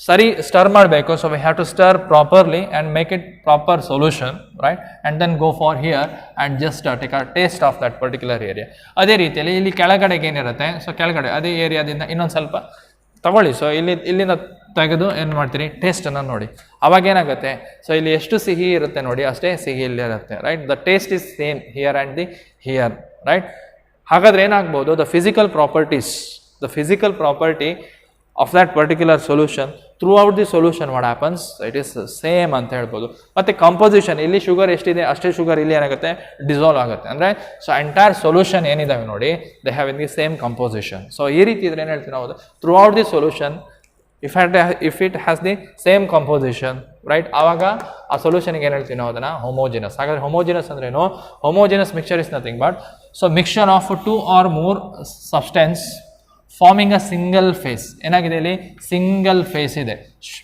ಸರಿ ಸ್ಟರ್ ಮಾಡಬೇಕು. So we have to stir properly and make it proper solution, right. And then go for here and just take a taste of that particular area. ಅದೇ ರೀತಿಯಲ್ಲಿ ಇಲ್ಲಿ ಕೆಳಗಡೆಗೆ ಏನಿರುತ್ತೆ, ಸೊ ಕೆಳಗಡೆ ಅದೇ ಏರಿಯಾದಿಂದ ಇನ್ನೊಂದು ಸ್ವಲ್ಪ ತಗೊಳ್ಳಿ. ಸೊ ಇಲ್ಲಿಂದ ತೆಗೆದು ಏನು ಮಾಡ್ತೀರಿ, ಟೇಸ್ಟನ್ನು ನೋಡಿ. ಅವಾಗ ಏನಾಗುತ್ತೆ, ಸೊ ಇಲ್ಲಿ ಎಷ್ಟು ಸಿಹಿ ಇರುತ್ತೆ ನೋಡಿ, ಅಷ್ಟೇ ಸಿಹಿ ಇಲ್ಲಿ ಇರುತ್ತೆ, right. The taste is same here and the here, right. ಹಾಗಾದರೆ ಏನಾಗ್ಬೋದು, the physical properties the physical property of that particular solution, throughout the solution what happens, it is same ಅಂತ ಹೇಳ್ಬೋದು. ಮತ್ತೆ ಕಂಪೋಸಿಷನ್, ಇಲ್ಲಿ ಶುಗರ್ ಎಷ್ಟಿದೆ ಅಷ್ಟೇ ಶುಗರ್ ಇಲ್ಲಿ ಏನಾಗುತ್ತೆ, ಡಿಸಾಲ್ವ್ ಆಗುತ್ತೆ. ಅಂದರೆ ಸೊ ಎಂಟೈರ್ ಸೊಲ್ಯೂಷನ್ ಏನಿದಾವೆ ನೋಡಿ, they have in the same composition. So ಈ ರೀತಿ ಇದ್ರೆ ಏನು ಹೇಳ್ತೀವಿ ನಾವು, throughout the solution if it has the same composition, right, ಆವಾಗ ಆ ಸೊಲ್ಯೂಷನ್ಗೆ ಏನು ಹೇಳ್ತೀವಿ ನಾವು ಅದನ್ನು ಹೋಮೋಜಿನಸ್. ಹಾಗಾದರೆ ಹೋಮೋಜಿನಸ್ ಅಂದ್ರೇನು, homogeneous mixture is nothing but so mixture of 2 or more substance farming a single phase. ಏನಾಗಿದೆ ಇಲ್ಲಿ, ಸಿಂಗಲ್ ಫೇಸ್ ಇದೆ.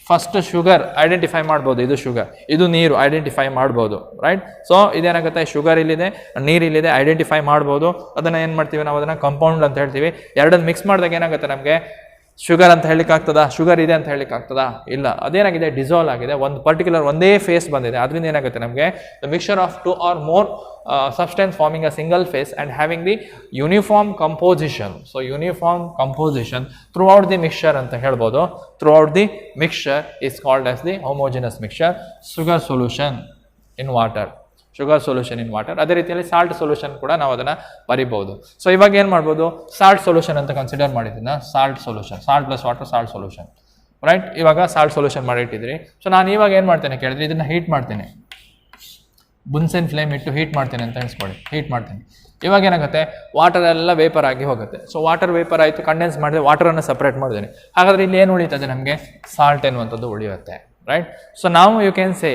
ಫಸ್ಟ್ ಶುಗರ್ ಐಡೆಂಟಿಫೈ ಮಾಡ್ಬೋದು, ಇದು ಶುಗರ್, ಇದು ನೀರು ಐಡೆಂಟಿಫೈ ಮಾಡ್ಬೋದು, ರೈಟ್. ಸೊ ಇದೇನಾಗುತ್ತೆ, ಶುಗರ್ ಇಲ್ಲಿದೆ, ನೀರು ಇಲ್ಲಿದೆ, ಐಡೆಂಟಿಫೈ ಮಾಡ್ಬೋದು. ಅದನ್ನು ಏನು ಮಾಡ್ತೀವಿ ನಾವು, ಅದನ್ನು ಕಂಪೌಂಡ್ ಅಂತ ಹೇಳ್ತೀವಿ. ಎರಡನ್ನು ಮಿಕ್ಸ್ ಮಾಡಿದಾಗ ಏನಾಗುತ್ತೆ ನಮಗೆ, ಶುಗರ್ ಅಂತ ಹೇಳಲಿಕ್ಕೆ ಆಗ್ತದಾ, ಶುಗರ್ ಇದೆ ಅಂತ ಹೇಳಲಿಕ್ಕೆ ಆಗ್ತದಾ, ಇಲ್ಲ. ಅದೇನಾಗಿದೆ, ಡಿಸಾಲ್ವ್ ಆಗಿದೆ, ಒಂದು ಪರ್ಟಿಕ್ಯುಲರ್ ಒಂದೇ ಫೇಸ್ ಬಂದಿದೆ. ಅದರಿಂದ ಏನಾಗುತ್ತೆ ನಮಗೆ, the mixture of 2 or more substance forming a single phase and having the uniform composition. So uniform composition throughout the mixture ಅಂತ ಹೇಳ್ಬೋದು. Throughout the mixture is called as the homogeneous mixture. Sugar solution in water, sugar solution in water. ಅದೇ ರೀತಿಯಲ್ಲಿ salt solution ಕೂಡ ನಾವು ಅದನ್ನು ಬರಿಬೋದು. So ಇವಾಗ ಏನು ಮಾಡ್ಬೋದು, ಸಾಲ್ಟ್ ಸೊಲ್ಯೂಷನ್ ಅಂತ ಕನ್ಸಿಡರ್ ಮಾಡಿದ್ದೀನಿ, salt solution, salt plus water salt solution, right. ಇವಾಗ ಸಾಲ್ಟ್ ಸೊಲ್ಯೂಷನ್ ಮಾಡಿಟ್ಟಿದ್ರಿ. ಸೊ ನಾನು ಇವಾಗ ಏನು ಮಾಡ್ತೇನೆ ಕೇಳಿದ್ರೆ, ಇದನ್ನು ಹೀಟ್ ಮಾಡ್ತೇನೆ, ಬುನ್ಸೆನ್ ಫ್ಲೇಮ್ ಇಟ್ಟು ಹೀಟ್ ಮಾಡ್ತೇನೆ ಅಂತ ಅನ್ಸ್ಕೊಳ್ಳಿ, ಹೀಟ್ ಮಾಡ್ತೇನೆ. ಇವಾಗ ಏನಾಗುತ್ತೆ, ವಾಟರ್ ಎಲ್ಲ ವೇಪರ್ ಆಗಿ ಹೋಗುತ್ತೆ. ಸೊ ವಾಟರ್ ವೇಪರ್ ಆಯಿತು, ಕಂಡೆನ್ಸ್ ಮಾಡಿದೆ, ವಾಟರನ್ನು ಸಪ್ರೇಟ್ ಮಾಡಿದ್ದೇನೆ. ಹಾಗಾದರೆ ಇಲ್ಲಿ ಏನು ಉಳಿತದೆ ನಮಗೆ, ಸಾಲ್ಟ್ ಎನ್ನುವಂಥದ್ದು ಉಳಿಯುತ್ತೆ, ರೈಟ್. ಸೊ ನಾವು you can say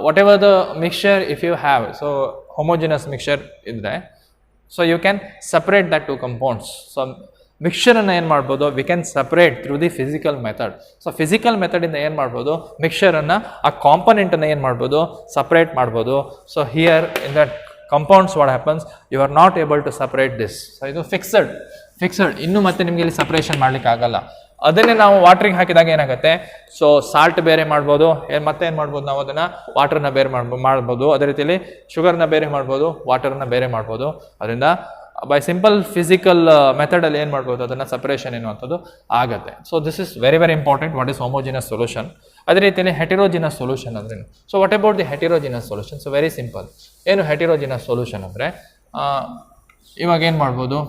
whatever the mixture if you have, so homogeneous mixture idre, so you can separate that two compounds. So mixture ಅನ್ನು ಏನು ಮಾಡ್ಬೋದು, we can separate through the physical method. So physical method ಇಂದ ಏನು ಮಾಡ್ಬೋದು, mixture ಅನ್ನು, ಆ component ಅನ್ನು ಏನು ಮಾಡ್ಬೋದು, ಸಪ್ರೇಟ್ ಮಾಡ್ಬೋದು. So here in that compounds what happens, you are not able to separate this. So ಇದು ಫಿಕ್ಸಡ್ ಇನ್ನು ಮತ್ತೆ ನಿಮಗೆ ಇಲ್ಲಿ ಸಪ್ರೇಷನ್ ಮಾಡ್ಲಿಕ್ಕೆ ಆಗಲ್ಲ. ಅದನ್ನೇ ನಾವು ವಾಟ್ರಿಗೆ ಹಾಕಿದಾಗ ಏನಾಗುತ್ತೆ, ಸೊ ಸಾಲ್ಟ್ ಬೇರೆ ಮಾಡ್ಬೋದು, ಮತ್ತೆ ಏನು ಮಾಡ್ಬೋದು ನಾವು ಅದನ್ನು, ವಾಟರ್ನ ಬೇರೆ ಮಾಡ್ಬೋದು. ಅದೇ ರೀತಿಯಲ್ಲಿ ಶುಗರ್ನ ಬೇರೆ ಮಾಡ್ಬೋದು, ವಾಟರ್ನ ಬೇರೆ ಮಾಡ್ಬೋದು. ಅದರಿಂದ ಬೈ ಸಿಂಪಲ್ ಫಿಸಿಕಲ್ ಮೆಥಡಲ್ಲಿ ಏನು ಮಾಡ್ಬೋದು, ಅದನ್ನು ಸಪ್ರೇಷನ್ ಎನ್ನುವಂಥದ್ದು ಆಗುತ್ತೆ. So this is very very important, what is homogeneous solution. ಅದೇ ರೀತಿಯಲ್ಲಿ ಹೆಟಿರೋಜಿನಸ್ ಸೊಲ್ಯೂಷನ್ ಅಂದ್ರೇನು. So what about the heterogeneous solution, so very simple. ಏನು ಹೆಟಿರೋಜಿನಸ್ ಸೊಲ್ಯೂಷನ್ ಅಂದರೆ, ಇವಾಗ ಏನು ಮಾಡ್ಬೋದು,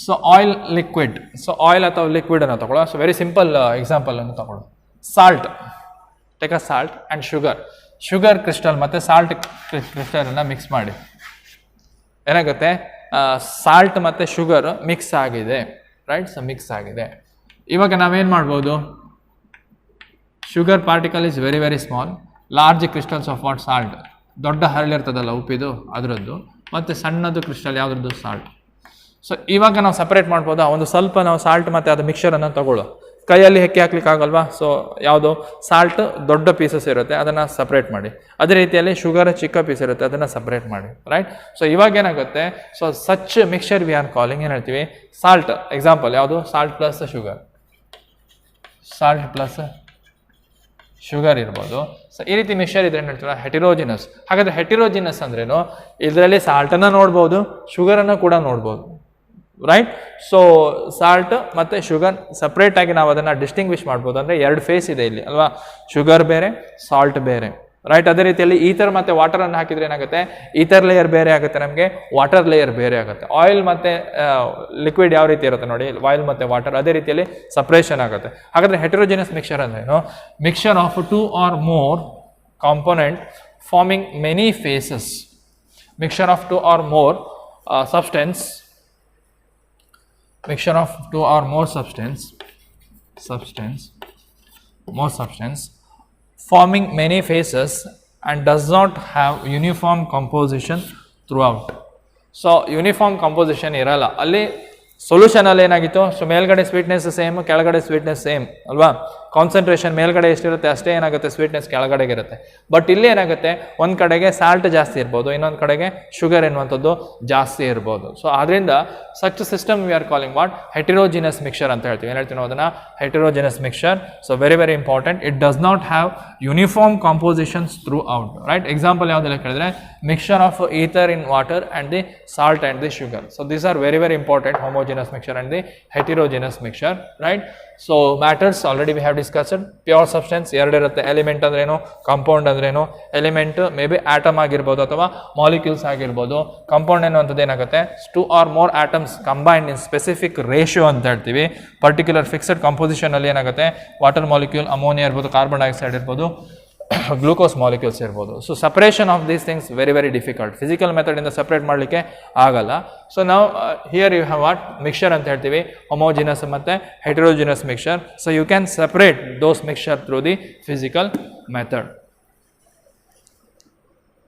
so oil liquid, so oil ಅಥವಾ ಲಿಕ್ವಿಡ್ ಅನ್ನು ತಗೊಳ್ಳೋ. ಸೊ ವೆರಿ ಸಿಂಪಲ್ ಎಕ್ಸಾಂಪಲ್ ಅನ್ನು ತಗೊಳ್ಳೋ, salt, take a salt and sugar crystal ಮತ್ತು ಸಾಲ್ಟ್ ಕ್ರಿಸ್ಟಲನ್ನು ಮಿಕ್ಸ್ ಮಾಡಿ. ಏನಾಗುತ್ತೆ, ಸಾಲ್ಟ್ ಮತ್ತು ಶುಗರ್ ಮಿಕ್ಸ್ ಆಗಿದೆ, ರೈಟ್. ಸೊ ಮಿಕ್ಸ್ ಆಗಿದೆ. ಇವಾಗ ನಾವೇನು ಮಾಡ್ಬೋದು, sugar particle is very very small, large crystals of what, salt, ದೊಡ್ಡ ಹರಳಿರ್ತದಲ್ಲ ಉಪ್ಪಿದು ಅದರದ್ದು, ಮತ್ತು ಸಣ್ಣದು ಕ್ರಿಸ್ಟಲ್ ಯಾವುದ್ರದ್ದು, ಸಾಲ್ಟ್. ಸೊ ಇವಾಗ ನಾವು ಸಪ್ರೇಟ್ ಮಾಡ್ಬೋದಾ, ಒಂದು ಸ್ವಲ್ಪ ನಾವು ಸಾಲ್ಟ್ ಮತ್ತು ಅದು ಮಿಕ್ಸರನ್ನು ತಗೊಳ್ಳೋ, ಕೈಯಲ್ಲಿ ಹೆಕ್ಕಿ ಹಾಕ್ಲಿಕ್ಕೆ ಆಗಲ್ವಾ. ಸೊ ಯಾವುದು, ಸಾಲ್ಟ್ ದೊಡ್ಡ ಪೀಸಸ್ ಇರುತ್ತೆ, ಅದನ್ನು ಸಪ್ರೇಟ್ ಮಾಡಿ. ಅದೇ ರೀತಿಯಲ್ಲಿ ಶುಗರ್ ಚಿಕ್ಕ ಪೀಸ್ ಇರುತ್ತೆ, ಅದನ್ನು ಸಪ್ರೇಟ್ ಮಾಡಿ, ರೈಟ್. ಸೊ ಇವಾಗ ಏನಾಗುತ್ತೆ, so such mixture V are calling, ಏನು ಹೇಳ್ತೀವಿ, ಸಾಲ್ಟ್. ಎಕ್ಸಾಂಪಲ್ ಯಾವುದು, salt plus sugar, salt plus sugar ಇರ್ಬೋದು. ಸೊ ಈ ರೀತಿ ಮಿಕ್ಸ್ಚರ್ ಇದ್ರೆ ಏನು ಹೇಳ್ತೀವಿ, ಹೆಟಿರೋಜಿನಸ್. ಹಾಗಾದರೆ ಹೆಟಿರೋಜಿನಸ್ ಅಂದ್ರೇನು, ಇದರಲ್ಲಿ ಸಾಲ್ಟನ್ನು ನೋಡ್ಬೋದು, ಶುಗರನ್ನು ಕೂಡ ನೋಡ್ಬೋದು, ರೈಟ್. ಸೊ ಸಾಲ್ಟ್ ಮತ್ತು ಶುಗರ್ ಸಪ್ರೇಟಾಗಿ ನಾವು ಅದನ್ನು ಡಿಸ್ಟಿಂಗ್ವಿಷ್ ಮಾಡ್ಬೋದು. ಅಂದರೆ ಎರಡು ಫೇಸ್ ಇದೆ ಇಲ್ಲಿ ಅಲ್ವಾ, ಶುಗರ್ ಬೇರೆ, ಸಾಲ್ಟ್ ಬೇರೆ, ರೈಟ್. ಅದೇ ರೀತಿಯಲ್ಲಿ ಈಥರ್ ಮತ್ತು ವಾಟರನ್ನು ಹಾಕಿದರೆ ಏನಾಗುತ್ತೆ, ಈಥರ್ ಲೇಯರ್ ಬೇರೆ ಆಗುತ್ತೆ ನಮಗೆ, ವಾಟರ್ ಲೇಯರ್ ಬೇರೆ ಆಗುತ್ತೆ. ಆಯಿಲ್ ಮತ್ತು ಲಿಕ್ವಿಡ್ ಯಾವ ರೀತಿ ಇರುತ್ತೆ ನೋಡಿ, ಆಯಿಲ್ ಮತ್ತು ವಾಟರ್, ಅದೇ ರೀತಿಯಲ್ಲಿ ಸಪ್ರೇಷನ್ ಆಗುತ್ತೆ. ಹಾಗಾದರೆ ಹೆಟರೋಜಿನಸ್ ಮಿಕ್ಸ್ಚರ್ ಅಂದ್ರೇನು, mixture of 2 or more component farming many phases. Mixture of 2 or more substance, mixture of 2 or more substance forming many phases and does not have uniform composition throughout. So uniform composition ಇರಲ್ಲ ಅಲ್ಲಿ. Solution ಅಲ್ಲಿ ಏನಾಗಿತ್ತು, so ಮೇಲ್ಗಡೆ sweetness same, ಕೆಳಗಡೆ sweetness same ಅಲ್ವಾ. Concentration ಮೇಲ್ಗಡೆ ಎಷ್ಟಿರುತ್ತೆ ಅಷ್ಟೇ ಏನಾಗುತ್ತೆ, ಸ್ವೀಟ್ನೆಸ್ ಕೆಳಗಡೆಗೆ ಇರುತ್ತೆ. ಬಟ್ ಇಲ್ಲಿ ಏನಾಗುತ್ತೆ, ಒಂದು ಕಡೆಗೆ ಸಾಲ್ಟ್ ಜಾಸ್ತಿ ಇರ್ಬೋದು, ಇನ್ನೊಂದು ಕಡೆಗೆ ಶುಗರ್ ಎನ್ನುವಂಥದ್ದು ಜಾಸ್ತಿ ಇರ್ಬೋದು. ಸೊ ಅದರಿಂದ such system we are calling what, heterogeneous mixture ಅಂತ ಹೇಳ್ತೀವಿ. ಏನು ಹೇಳ್ತೀವಿ ನಾವು ಅದನ್ನು, heterogeneous mixture. So very very important, it does not have uniform compositions throughout, right. Example ಯಾವುದೆಲ್ಲ ಕೇಳಿದ್ರೆ, mixture of ether in water and the salt and the sugar. So these are very very important, homogeneous mixture and the heterogeneous mixture, right. So matters already we have discussed. Pure substance ಎರಡಿರುತ್ತೆ. Element ಅಂದ್ರೇನು, compound ಅಂದ್ರೇನು. Element may be atom ಆಗಿರ್ಬೋದು ಅಥವಾ molecules ಆಗಿರ್ಬೋದು. Compound ಅನ್ನುವಂಥದ್ದು ಏನಾಗುತ್ತೆ, 2 or more atoms combined in specific ratio ಅಂತ ಹೇಳ್ತೀವಿ. ಪರ್ಟಿಕ್ಯುಲರ್ ಫಿಕ್ಸೆಡ್ ಕಾಂಪೋಸಿಷನ್ ಅಲ್ಲಿ ಏನಾಗುತ್ತೆ, ವಾಟರ್ ಮಾಲಿಕ್ಯೂಲ್, ಅಮೋನಿಯಾ ಇರ್ಬೋದು, ಕಾರ್ಬನ್ ಡೈಆಕ್ಸೈಡ್ ಇರ್ಬೋದು, ಗ್ಲೂಕೋಸ್ ಮಾಲಿಕ್ಯೂಲ್ಸ್ ಇರ್ಬೋದು. So separation of these things very very difficult. Physical ಮೆಥಡಿಂದ ಸಪ್ರೇಟ್ ಮಾಡಲಿಕ್ಕೆ ಆಗಲ್ಲ. ಸೊ ನಾವು here you have what, mixture ಅಂತ ಹೇಳ್ತೀವಿ, ಹೊಮೋಜಿನಸ್ ಮತ್ತು heterogeneous mixture. So you can separate those mixture through the physical method.